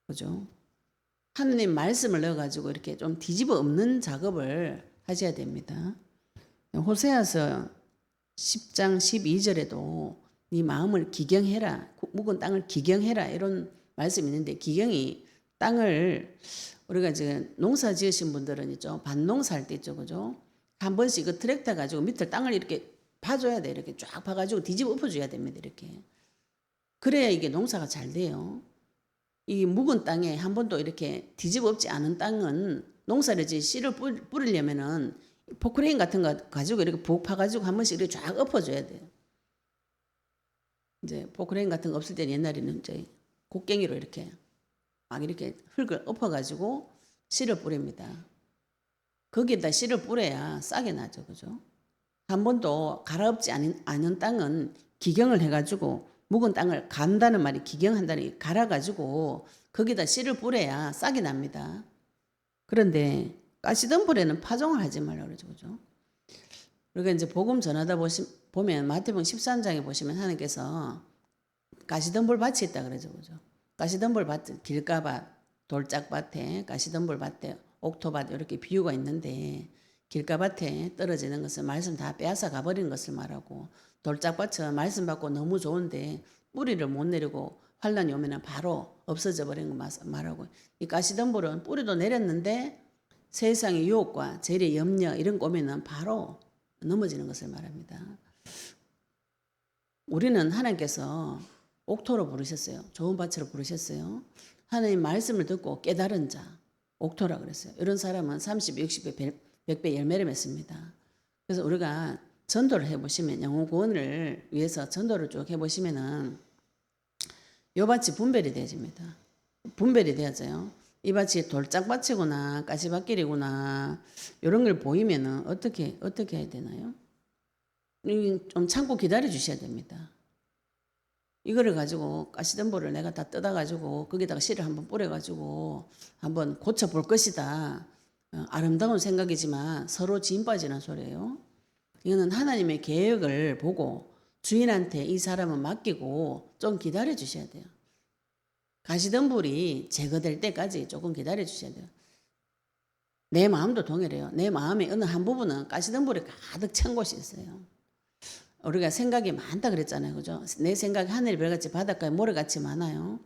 Speaker 1: 그죠? 하느님 말씀을 넣어가지고 이렇게 좀 뒤집어 엎는 작업을 하셔야 됩니다. 호세아서 10장 12절에도 네 마음을 기경해라. 묵은 땅을 기경해라. 이런 말씀이 있는데 기경이 땅을 우리가 지금 농사 지으신 분들은 있죠. 밭농사 할 때 있죠. 그죠? 한 번씩 그 트랙터 가지고 밑에 땅을 이렇게 파줘야 돼. 이렇게 쫙 파가지고 뒤집어 엎어줘야 됩니다. 이렇게. 그래야 이게 농사가 잘 돼요. 이 묵은 땅에 한 번도 이렇게 뒤집어 엎지 않은 땅은 농사를 씨를 뿌리려면은 포크레인 같은 거 가지고 이렇게 푹 파가지고 한 번씩 이렇게 쫙 엎어줘야 돼요. 이제 포크레인 같은 거 없을 때는 옛날에는 이제 곡괭이로 이렇게 막 이렇게 흙을 엎어가지고 씨를 뿌립니다. 거기에다 씨를 뿌려야 싹이 나죠. 그죠? 한 번도 갈아엎지 않은 땅은 기경을 해가지고 묵은 땅을 간다는 말이 기경한다는 갈아가지고 거기다 씨를 뿌려야 싹이 납니다. 그런데 가시덤불에는 파종을 하지 말라고 그러죠. 그죠? 그러니까 이제 복음 전하다 보면 마태복음 13장에 보시면 하나님께서 가시덤불 밭이 있다 그러죠. 그죠? 가시덤불 밭, 길가밭, 돌짝밭에, 가시덤불 밭에, 옥토밭 이렇게 비유가 있는데 길가밭에 떨어지는 것은 말씀 다 빼앗아 가버리는 것을 말하고 돌짝밭은 말씀 받고 너무 좋은데 뿌리를 못 내리고 환란이 오면 바로 없어져 버리는 거 말하고 이 가시덤불은 뿌리도 내렸는데 세상의 유혹과 재리의 염려 이런 거 오면 바로 넘어지는 것을 말합니다. 우리는 하나님께서 옥토로 부르셨어요. 좋은 밭으로 부르셨어요. 하나님 말씀을 듣고 깨달은 자 옥토라 그랬어요. 이런 사람은 30, 60배, 100배 열매를 맺습니다. 그래서 우리가 전도를 해보시면 영혼 구원을 위해서 전도를 쭉 해보시면은 요 밭이 분별이 되어집니다. 분별이 되어져요. 이 밭이 돌짝밭이구나 가시밭길이구나 이런 걸 보이면은 어떻게 해야 되나요? 좀 참고 기다려 주셔야 됩니다. 이거를 가지고 가시덤불을 내가 다 뜯어가지고 거기다가 씨를 한번 뿌려가지고 한번 고쳐볼 것이다. 아름다운 생각이지만 서로 지인 빠지는 소리예요. 이거는 하나님의 계획을 보고 주인한테 이 사람은 맡기고 좀 기다려 주셔야 돼요. 가시덤불이 제거될 때까지 조금 기다려 주셔야 돼요. 내 마음도 동일해요. 내 마음의 어느 한 부분은 가시덤불이 가득 찬 곳이 있어요. 우리가 생각이 많다 그랬잖아요. 그죠? 내 생각이 하늘이 별같이 바닷가에 모래같이 많아요.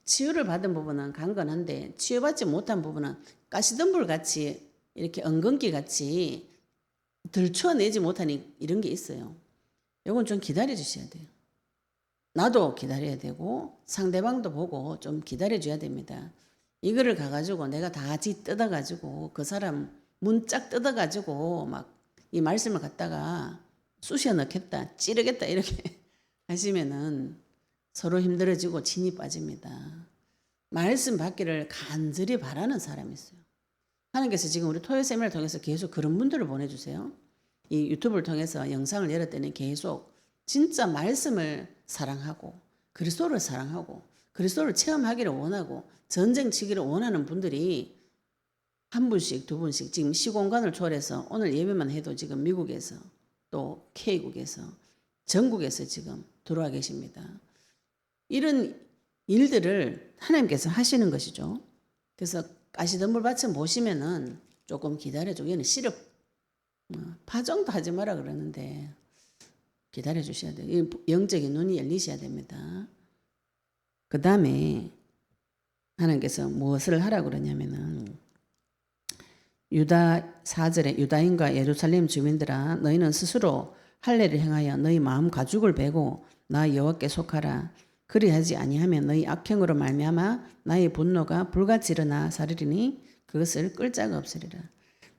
Speaker 1: 치유를 받은 부분은 강건한데 치유받지 못한 부분은 가시덤불같이 이렇게 엉겅퀴같이 들추어내지 못하니 이런 게 있어요. 이건 좀 기다려 주셔야 돼요. 나도 기다려야 되고 상대방도 보고 좀 기다려 줘야 됩니다. 이거를 가가지고 내가 다 뜯어가지고 그 사람 문짝 뜯어가지고 막 이 말씀을 갖다가 쑤셔 넣겠다, 찌르겠다 이렇게 하시면은 서로 힘들어지고 진이 빠집니다. 말씀 받기를 간절히 바라는 사람이 있어요. 하나님께서 지금 우리 토요 세미나를 통해서 계속 그런 분들을 보내주세요. 이 유튜브를 통해서 영상을 열을 때는 계속 진짜 말씀을 사랑하고 그리스도를 사랑하고 그리스도를 체험하기를 원하고 전쟁 치기를 원하는 분들이 한 분씩 두 분씩 지금 시공간을 초월해서 오늘 예배만 해도 지금 미국에서 또 K국에서 전국에서 지금 들어와 계십니다. 이런 일들을 하나님께서 하시는 것이죠. 그래서 가시덤불 밭을 보시면은 조금 기다려줘. 얘는 시럽 파종도 하지 마라 그러는데 기다려 주셔야 돼요. 영적인 눈이 열리셔야 됩니다. 그 다음에 하나님께서 무엇을 하라고 그러냐면은 유다 4절에 유다인과 예루살렘 주민들아 너희는 스스로 할례를 행하여 너희 마음 가죽을 베고 나 여호와께 속하라. 그리하지 아니하면 너희 악행으로 말미암아 나의 분노가 불같이 일어나 사르리니 그것을 끌 자가 없으리라.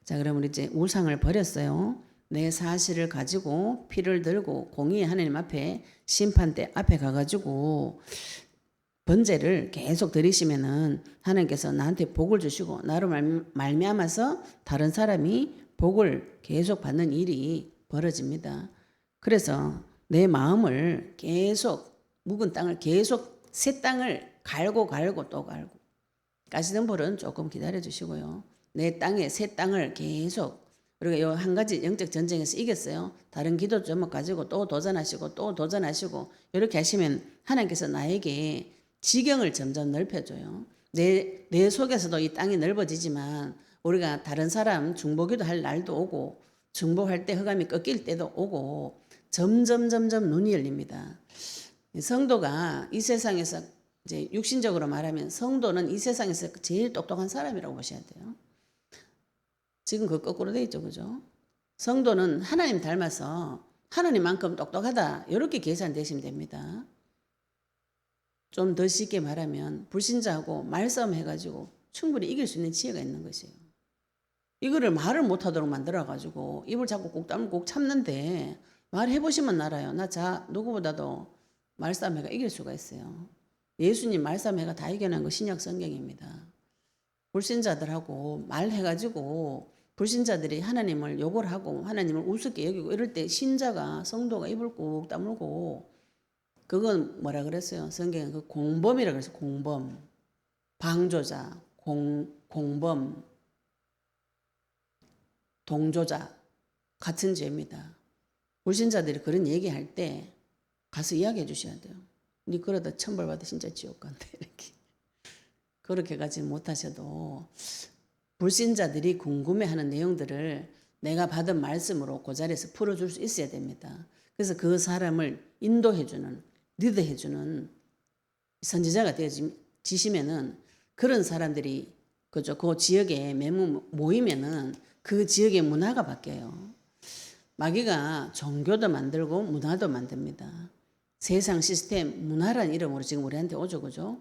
Speaker 1: 자, 그럼 우리 이제 우상을 버렸어요. 내 사실을 가지고 피를 들고 공의의 하나님 앞에 심판대 앞에 가가지고 번제를 계속 드리시면은 하나님께서 나한테 복을 주시고 나로 말미암아서 다른 사람이 복을 계속 받는 일이 벌어집니다. 그래서 내 마음을 계속 묵은 땅을 계속 새 땅을 갈고 또 갈고 가시덤불은 조금 기다려 주시고요. 내 땅에 새 땅을 계속 우리가 요 한 가지 영적 전쟁에서 이겼어요. 다른 기도 제목 가지고 또 도전하시고 또 도전하시고 이렇게 하시면 하나님께서 나에게 지경을 점점 넓혀줘요. 내 속에서도 이 땅이 넓어지지만 우리가 다른 사람 중보기도 할 날도 오고 중보할 때 흑암이 꺾일 때도 오고 점점 눈이 열립니다. 성도가 이 세상에서 이제 육신적으로 말하면 성도는 이 세상에서 제일 똑똑한 사람이라고 보셔야 돼요. 지금 그 거꾸로 돼 있죠, 그죠? 성도는 하나님 닮아서 하나님만큼 똑똑하다 이렇게 계산되시면 됩니다. 좀 더 쉽게 말하면 불신자하고 말싸움 해가지고 충분히 이길 수 있는 지혜가 있는 것이에요. 이거를 말을 못하도록 만들어가지고 입을 자꾸 꼭 다물고 꼭 참는데 말해보시면 알아요. 나 누구보다도 말싸움해가 이길 수가 있어요. 예수님 말싸움해가 다 이겨낸 거 신약 성경입니다. 불신자들하고 말해가지고 불신자들이 하나님을 욕을 하고 하나님을 우습게 여기고 이럴 때 신자가 성도가 입을 꾹 다물고 그건 뭐라 그랬어요? 성경에 그 공범이라 그랬어요. 공범, 방조자, 공범, 동조자 같은 죄입니다. 불신자들이 그런 얘기할 때 가서 이야기해 주셔야 돼요. 니 그러다 천벌받아 진짜 지옥 간다 이렇게. 그렇게 가지 못하셔도 불신자들이 궁금해하는 내용들을 내가 받은 말씀으로 그 자리에서 풀어줄 수 있어야 됩니다. 그래서 그 사람을 인도해주는 리드해주는 선지자가 되어지시면은 그런 사람들이 그죠 그 지역에 모이면은 그 지역의 문화가 바뀌어요. 마귀가 종교도 만들고 문화도 만듭니다. 세상 시스템 문화란 이름으로 지금 우리한테 오죠, 그죠?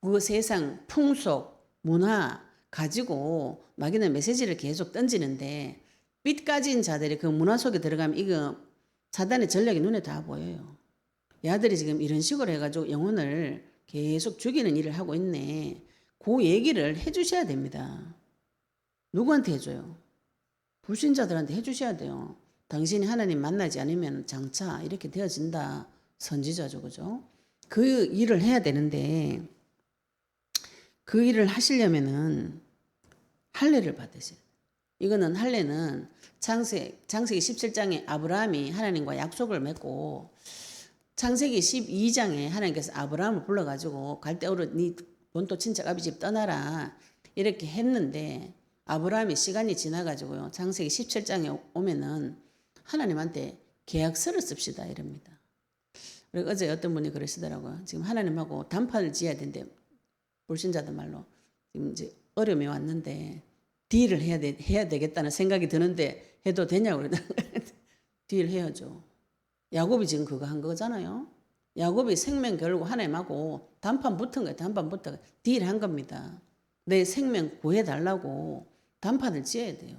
Speaker 1: 그 세상 풍속 문화 가지고 마귀는 메시지를 계속 던지는데 삐 까진 자들이 그 문화 속에 들어가면 이거 사단의 전략이 눈에 다 보여요. 야들이 지금 이런 식으로 해가지고 영혼을 계속 죽이는 일을 하고 있네. 그 얘기를 해주셔야 됩니다. 누구한테 해줘요? 불신자들한테 해주셔야 돼요. 당신이 하나님 만나지 않으면 장차 이렇게 되어진다. 선지자죠, 그죠? 그 일을 해야 되는데 그 일을 하시려면은 할례를 받으셔야 돼요. 이거는 할례는 창세기 17장에 아브라함이 하나님과 약속을 맺고 창세기 12장에 하나님께서 아브라함을 불러가지고 갈대우로 네 본토 친척 아비 집 떠나라 이렇게 했는데 아브라함이 시간이 지나가지고요 창세기 17장에 오면은 하나님한테 계약서를 씁시다 이럽니다. 그리고 어제 어떤 분이 그러시더라고요. 지금 하나님하고 단판을 지어야 되는데 불신자들 말로 지금 이제 어려움이 왔는데 딜을 해야 되겠다는 생각이 드는데 해도 되냐고 그러더라고요. 딜 해야죠. 야곱이 지금 그거 한 거잖아요. 야곱이 생명 걸고 하나님하고 단판 붙은 거예요. 단판 붙은 거. 딜 한 겁니다. 내 생명 구해달라고 단판을 지어야 돼요.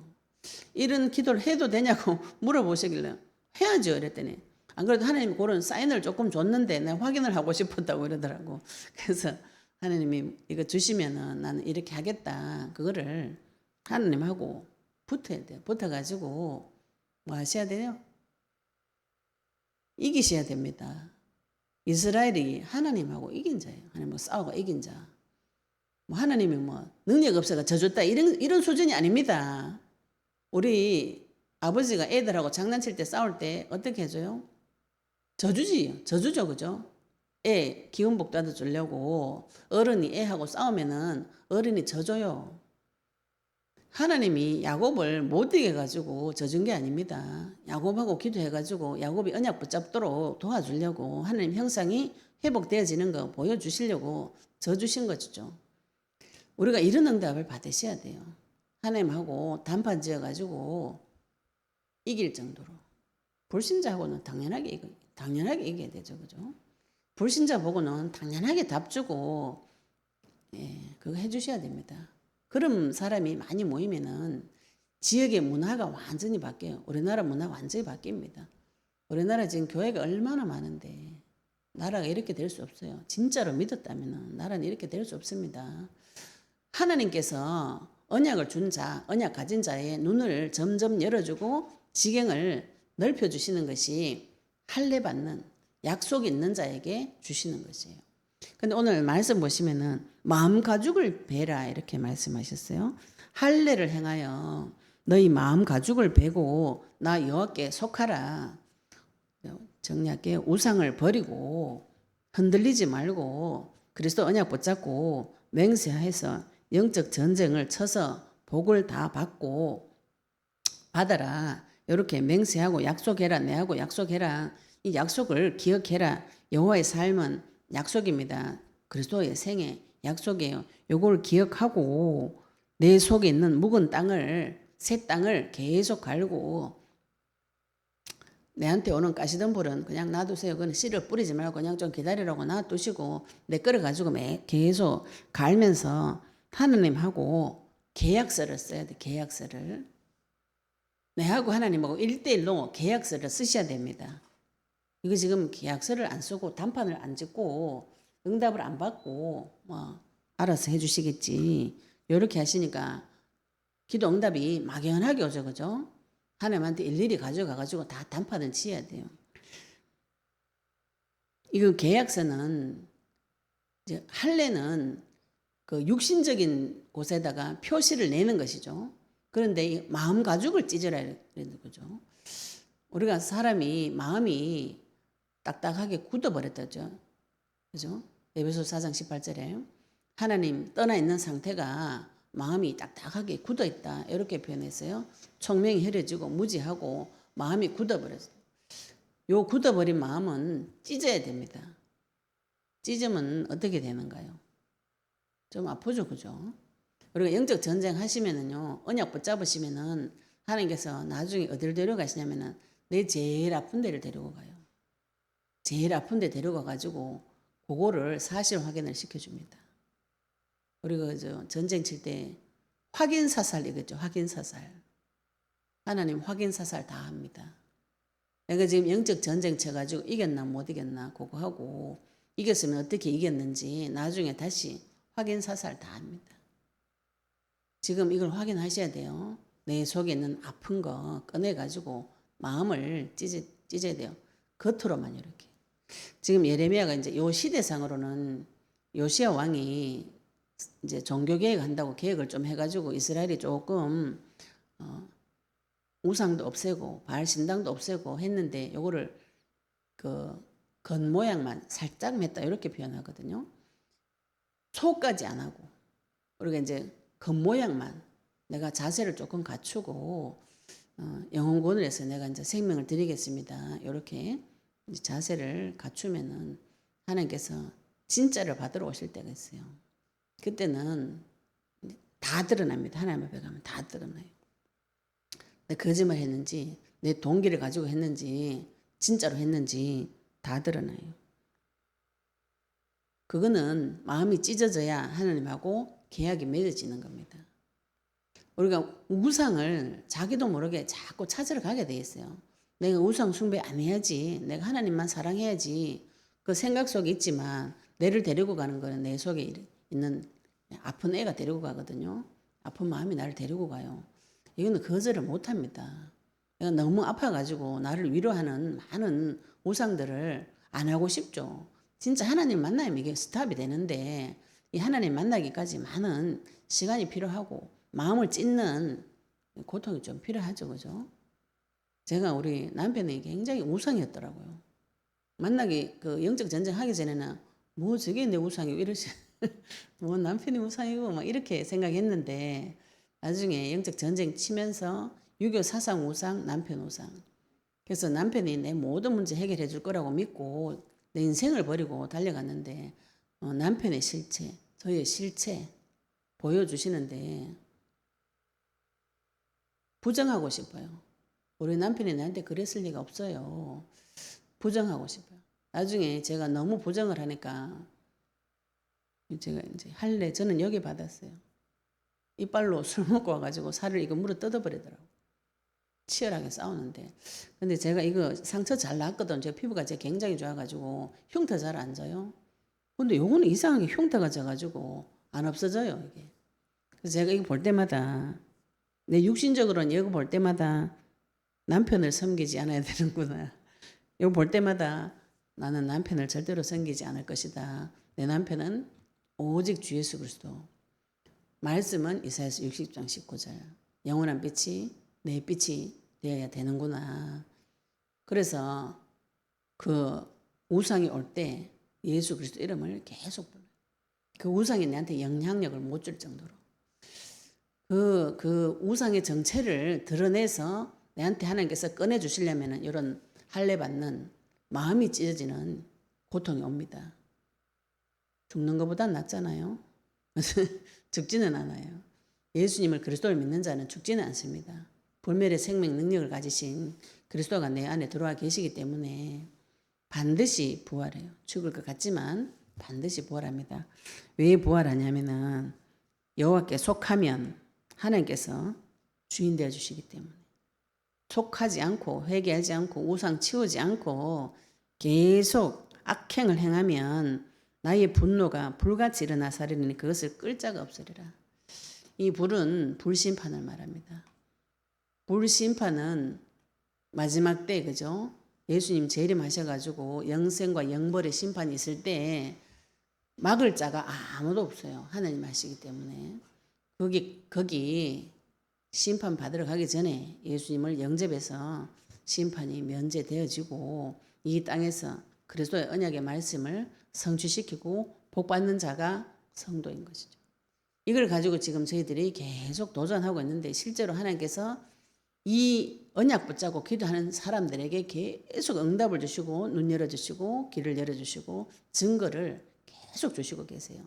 Speaker 1: 이런 기도를 해도 되냐고 물어보시길래 해야죠 이랬더니 안 그래도 하나님이 그런 사인을 조금 줬는데 내가 확인을 하고 싶었다고 이러더라고. 그래서 하나님이 이거 주시면은 나는 이렇게 하겠다. 그거를 하나님하고 붙어야 돼요. 붙어가지고 뭐 하셔야 돼요? 이기셔야 됩니다. 이스라엘이 하나님하고 이긴 자예요. 하나님하고 싸우고 이긴 자. 뭐 하나님이 뭐 능력 없어가 져줬다 이런 수준이 아닙니다. 우리 아버지가 애들하고 장난칠 때 싸울 때 어떻게 해줘요? 져주지. 져주죠. 그죠? 애 기운복 따져주려고 어른이 애하고 싸우면은 어른이 져줘요. 하나님이 야곱을 못 이겨 가지고 져준 게 아닙니다. 야곱하고 기도해 가지고 야곱이 언약 붙잡도록 도와주려고 하나님 형상이 회복되어지는 거 보여주시려고 져주신 거죠. 우리가 이런 응답을 받으셔야 돼요. 하나님하고 단판 지어 가지고 이길 정도로. 불신자하고는 당연하게 이겨야 되죠. 그죠? 불신자 보고는 당연하게 답 주고 그거 해 주셔야 됩니다. 그런 사람이 많이 모이면은 지역의 문화가 완전히 바뀌어요. 우리나라 문화 완전히 바뀝니다. 우리나라 지금 교회가 얼마나 많은데 나라가 이렇게 될 수 없어요. 진짜로 믿었다면 나라는 이렇게 될 수 없습니다. 하나님께서 언약을 준 자, 언약 가진 자의 눈을 점점 열어주고 지경을 넓혀주시는 것이 할례 받는 약속 있는 자에게 주시는 것이에요. 근데 오늘 말씀 보시면은 마음 가죽을 베라 이렇게 말씀하셨어요. 할례를 행하여 너희 마음 가죽을 베고 나 여호와께 속하라. 정략에 우상을 버리고 흔들리지 말고 그리스도 언약 붙잡고 맹세해서 영적 전쟁을 쳐서 복을 다 받고 받아라. 이렇게 맹세하고 약속해라. 내하고 약속해라. 이 약속을 기억해라. 여호와의 삶은 약속입니다. 그리스도의 생애 약속이에요. 요걸 기억하고 내 속에 있는 묵은 땅을 새 땅을 계속 갈고 내한테 오는 가시덤불은 그냥 놔두세요. 그건 씨를 뿌리지 말고 그냥 좀 기다리라고 놔두시고 내 거를 가지고 계속 갈면서 하나님하고 계약서를 써야 돼. 계약서를. 내하고 하나님하고 1대1로 계약서를 쓰셔야 됩니다. 이거 지금 계약서를 안 쓰고 단판을 안 짓고 응답을 안 받고 뭐 알아서 해주시겠지. 이렇게 하시니까 기도 응답이 막연하게 오죠. 그죠? 하나님한테 일일이 가져가가지고 다 단판을 지어야 돼요. 이거 계약서는 이제 할례는 그 육신적인 곳에다가 표시를 내는 것이죠. 그런데 이 마음 가죽을 찢으라 이런 거죠. 우리가 사람이 마음이 딱딱하게 굳어버렸다죠. 그죠? 에베소 4장 18절에 하나님 떠나 있는 상태가 마음이 딱딱하게 굳어 있다. 이렇게 표현했어요. 총명이 흐려지고 무지하고 마음이 굳어버렸어요. 요 굳어버린 마음은 찢어야 됩니다. 찢으면 어떻게 되는가요? 좀 아프죠, 그죠? 우리가 영적 전쟁 하시면은요, 언약 붙잡으시면은 하나님께서 나중에 어디를 데려가시냐면은 내 제일 아픈 데를 데리고 가요. 제일 아픈 데 데려가 가지고 그거를 사실 확인을 시켜줍니다. 우리가 전쟁 칠 때 확인 사살이겠죠. 확인 사살. 하나님 확인 사살 다 합니다. 내가 지금 영적 전쟁 쳐가지고 이겼나 못 이겼나 그거 하고 이겼으면 어떻게 이겼는지 나중에 다시 확인 사살 다 합니다. 지금 이걸 확인하셔야 돼요. 내 속에 있는 아픈 거 꺼내가지고 마음을 찢어야 돼요. 겉으로만 이렇게. 지금 예레미야가 이제 요 시대상으로는 요시야 왕이 이제 종교 개혁한다고 계획을 좀 해가지고 이스라엘이 조금 우상도 없애고 바알 신당도 없애고 했는데 요거를 그 겉모양만 살짝 맸다 이렇게 표현하거든요. 속까지 안 하고 우리가 이제 겉모양만 내가 자세를 조금 갖추고 영혼권을 해서 내가 이제 생명을 드리겠습니다. 이렇게 자세를 갖추면은 하나님께서 진짜를 받으러 오실 때가 있어요. 그때는 다 드러납니다. 하나님 앞에 가면 다 드러나요. 내가 거짓말 했는지, 내 동기를 가지고 했는지, 진짜로 했는지 다 드러나요. 그거는 마음이 찢어져야 하나님하고 계약이 맺어지는 겁니다. 우리가 우상을 자기도 모르게 자꾸 찾으러 가게 돼 있어요. 내가 우상 숭배 안 해야지, 내가 하나님만 사랑해야지, 그 생각 속에 있지만 내를 데리고 가는 거는 내 속에 있는 아픈 애가 데리고 가거든요. 아픈 마음이 나를 데리고 가요. 이거는 거절을 못 합니다. 내가 너무 아파가지고 나를 위로하는 많은 우상들을 안 하고 싶죠. 진짜 하나님 만나면 이게 스탑이 되는데 이 하나님 만나기까지 많은 시간이 필요하고 마음을 찢는 고통이 좀 필요하죠. 그죠? 제가 우리 남편이 굉장히 우상이었더라고요. 만나기 그 영적 전쟁 하기 전에는 뭐 저게 내 우상이고 이러시 뭐 남편이 우상이고 막 이렇게 생각했는데 나중에 영적 전쟁 치면서 유교 사상 우상, 남편 우상. 그래서 남편이 내 모든 문제 해결해 줄 거라고 믿고 내 인생을 버리고 달려갔는데 남편의 실체, 저의 실체 보여주시는데 부정하고 싶어요. 우리 남편이 나한테 그랬을 리가 없어요. 부정하고 싶어요. 나중에 제가 너무 부정을 하니까 제가 이제 할래 저는 여기 받았어요. 이빨로 술 먹고 와가지고 살을 이거 물어 뜯어버리더라고. 치열하게 싸우는데. 근데 제가 이거 상처 잘 났거든. 제 피부가 제 굉장히 좋아가지고 흉터 잘 안 져요. 근데 요거는 이상하게 흉터가 져가지고 안 없어져요 이게. 그래서 제가 이거 볼 때마다 내 육신적으로는 이거 볼 때마다 남편을 섬기지 않아야 되는구나. 이거 볼 때마다 나는 남편을 절대로 섬기지 않을 것이다. 내 남편은 오직 주 예수 그리스도. 말씀은 이사야서 60장 19절. 영원한 빛이 내 빛이 되어야 되는구나. 그래서 그 우상이 올 때 예수 그리스도 이름을 계속 불러요. 그 우상이 내한테 영향력을 못 줄 정도로. 그 우상의 정체를 드러내서 내한테 하나님께서 꺼내주시려면 이런 할례 받는 마음이 찢어지는 고통이 옵니다. 죽는 것보다 낫잖아요. 죽지는 않아요. 예수님을 그리스도를 믿는 자는 죽지는 않습니다. 불멸의 생명 능력을 가지신 그리스도가 내 안에 들어와 계시기 때문에 반드시 부활해요. 죽을 것 같지만 반드시 부활합니다. 왜 부활하냐면은 여호와께 속하면 하나님께서 주인 되어 주시기 때문에 속하지 않고 회개하지 않고 우상 치우지 않고 계속 악행을 행하면 나의 분노가 불같이 일어나 사리니 그것을 끌 자가 없으리라. 이 불은 불심판을 말합니다. 불심판은 마지막 때 그죠? 예수님 재림하셔가지고 영생과 영벌의 심판이 있을 때 막을 자가 아무도 없어요. 하나님 하시기 때문에 거기 심판 받으러 가기 전에 예수님을 영접해서 심판이 면제되어지고 이 땅에서 그리스도의 언약의 말씀을 성취시키고 복받는 자가 성도인 것이죠. 이걸 가지고 지금 저희들이 계속 도전하고 있는데 실제로 하나님께서 이 언약 붙잡고 기도하는 사람들에게 계속 응답을 주시고 눈 열어주시고 길을 열어주시고 증거를 계속 주시고 계세요.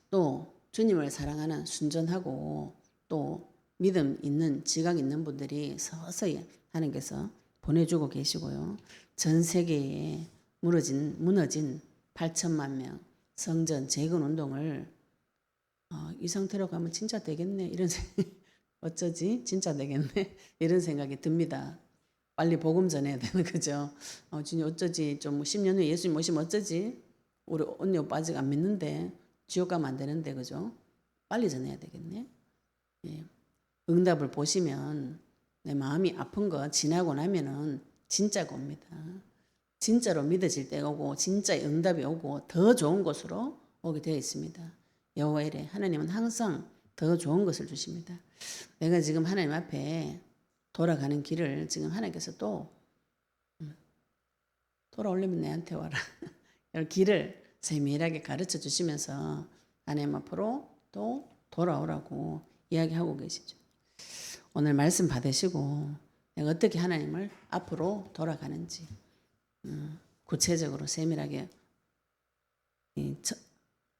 Speaker 1: 또 주님을 사랑하는 순전하고 또 믿음 있는 지각 있는 분들이 서서히 하나님께서 보내주고 계시고요. 전 세계에 무너진 8천만 명 성전 재건 운동을 이 상태로 가면 진짜 되겠네 이런 생각 어쩌지 진짜 되겠네 이런 생각이 듭니다. 빨리 복음 전해야 되는 거죠. 주님 어쩌지 좀 10년 후에 예수님 오시면 어쩌지 우리 언니 오빠 아직 안 믿는데 지옥 가면 안 되는데 그죠? 빨리 전해야 되겠네. 예. 응답을 보시면 내 마음이 아픈 거 지나고 나면은 진짜가 옵니다. 진짜로 믿어질 때가 오고 진짜의 응답이 오고 더 좋은 곳으로 오게 되어 있습니다. 여호와 이래 하나님은 항상 더 좋은 것을 주십니다. 내가 지금 하나님 앞에 돌아가는 길을 지금 하나님께서 또 돌아오려면 내한테 와라. 길을 세밀하게 가르쳐 주시면서 하나님 앞으로 또 돌아오라고 이야기하고 계시죠. 오늘 말씀 받으시고 내가 어떻게 하나님을 앞으로 돌아가는지 구체적으로 세밀하게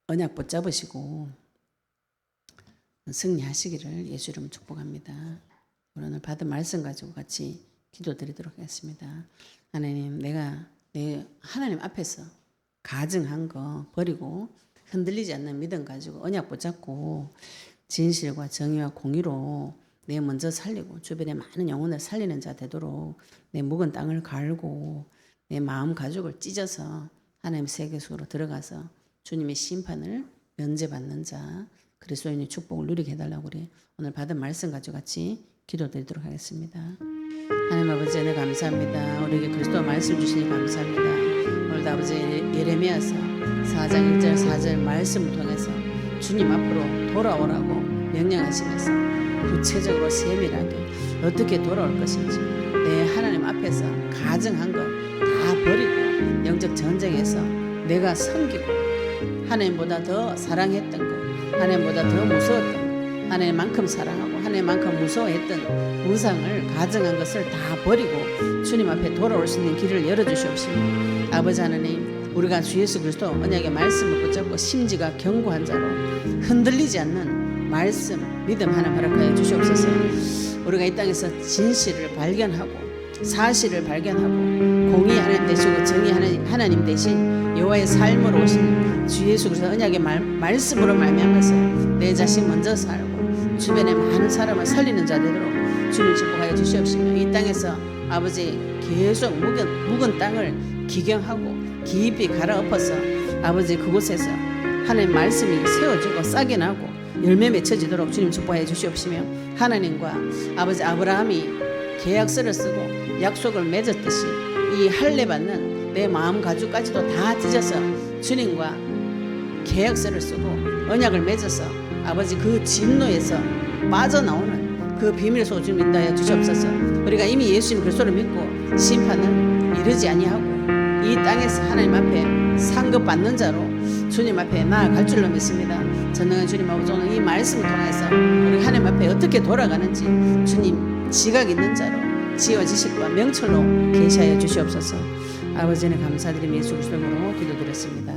Speaker 1: 언약 붙잡으시고 승리하시기를 예수 이름 축복합니다. 오늘 받은 말씀 가지고 같이 기도드리도록 하겠습니다. 하나님, 내가 내 하나님 앞에서 가증한 거 버리고 흔들리지 않는 믿음 가지고 언약 붙잡고 진실과 정의와 공의로 내 먼저 살리고 주변에 많은 영혼을 살리는 자 되도록 내 묵은 땅을 갈고 내 마음 가죽을 찢어서 하나님 세계 속으로 들어가서 주님의 심판을 면제받는 자 그리스도인의 축복을 누리게 해달라고 우리 오늘 받은 말씀 가지고 같이 기도드리도록 하겠습니다. 하나님 아버지 은혜 감사합니다. 우리에게 그리스도 말씀 주시니 감사합니다. 오늘도 아버지 예레미야서 4장 1절 4절 말씀을 통해서 주님 앞으로 돌아오라고 명령하시면서 구체적으로 세밀하게 어떻게 돌아올 것인지 내 하나님 앞에서 가증한 것 다 버리고 영적 전쟁에서 내가 섬기고 하나님보다 더 사랑했던 것 하나님보다 더 무서웠던 것 하나님만큼 사랑하고 하나님만큼 무서워했던 우상을 가증한 것을 다 버리고 주님 앞에 돌아올 수 있는 길을 열어주시옵시며 아버지 하나님 우리가 주 예수 그리스도 언약의 말씀을 붙잡고 심지가 견고한 자로 흔들리지 않는 말씀 믿음 하나 허락하여 주시옵소서. 우리가 이 땅에서 진실을 발견하고 사실을 발견하고 공의 하나님 되시고 정의 하나님 되신 여호와의 삶으로 오신 주 예수 그리스도 언약의 말씀으로 말미암아서 내 자신 먼저 살고 주변에 많은 사람을 살리는 자 되도록 주님 축복하여 주시옵시며 이 땅에서 아버지 계속 묵은 땅을 기경하고 깊이 갈아엎어서 아버지 그곳에서 하나님 말씀이 세워지고 싹이 나고 열매 맺혀지도록 주님 축복해 주시옵시며 하나님과 아버지 아브라함이 계약서를 쓰고 약속을 맺었듯이 이 할례 받는 내 마음 가죽까지도 다 찢어서 주님과 계약서를 쓰고 언약을 맺어서 아버지 그 진노에서 빠져나오는 그 비밀 소중을 인도하여 주시옵소서. 우리가 이미 예수님 그리스도를 믿고 심판을 이르지 아니하고 이 땅에서 하나님 앞에 상급받는 자로 주님 앞에 나아갈 줄로 믿습니다. 전능한 주님 아버지 오늘 이 말씀을 통해서 우리 하나님 앞에 어떻게 돌아가는지 주님 지각 있는 자로 지혜와 지식과 명철로 계시하여 주시옵소서. 아버지는 감사드리며 예수 그리스도 이름으로 기도드렸습니다.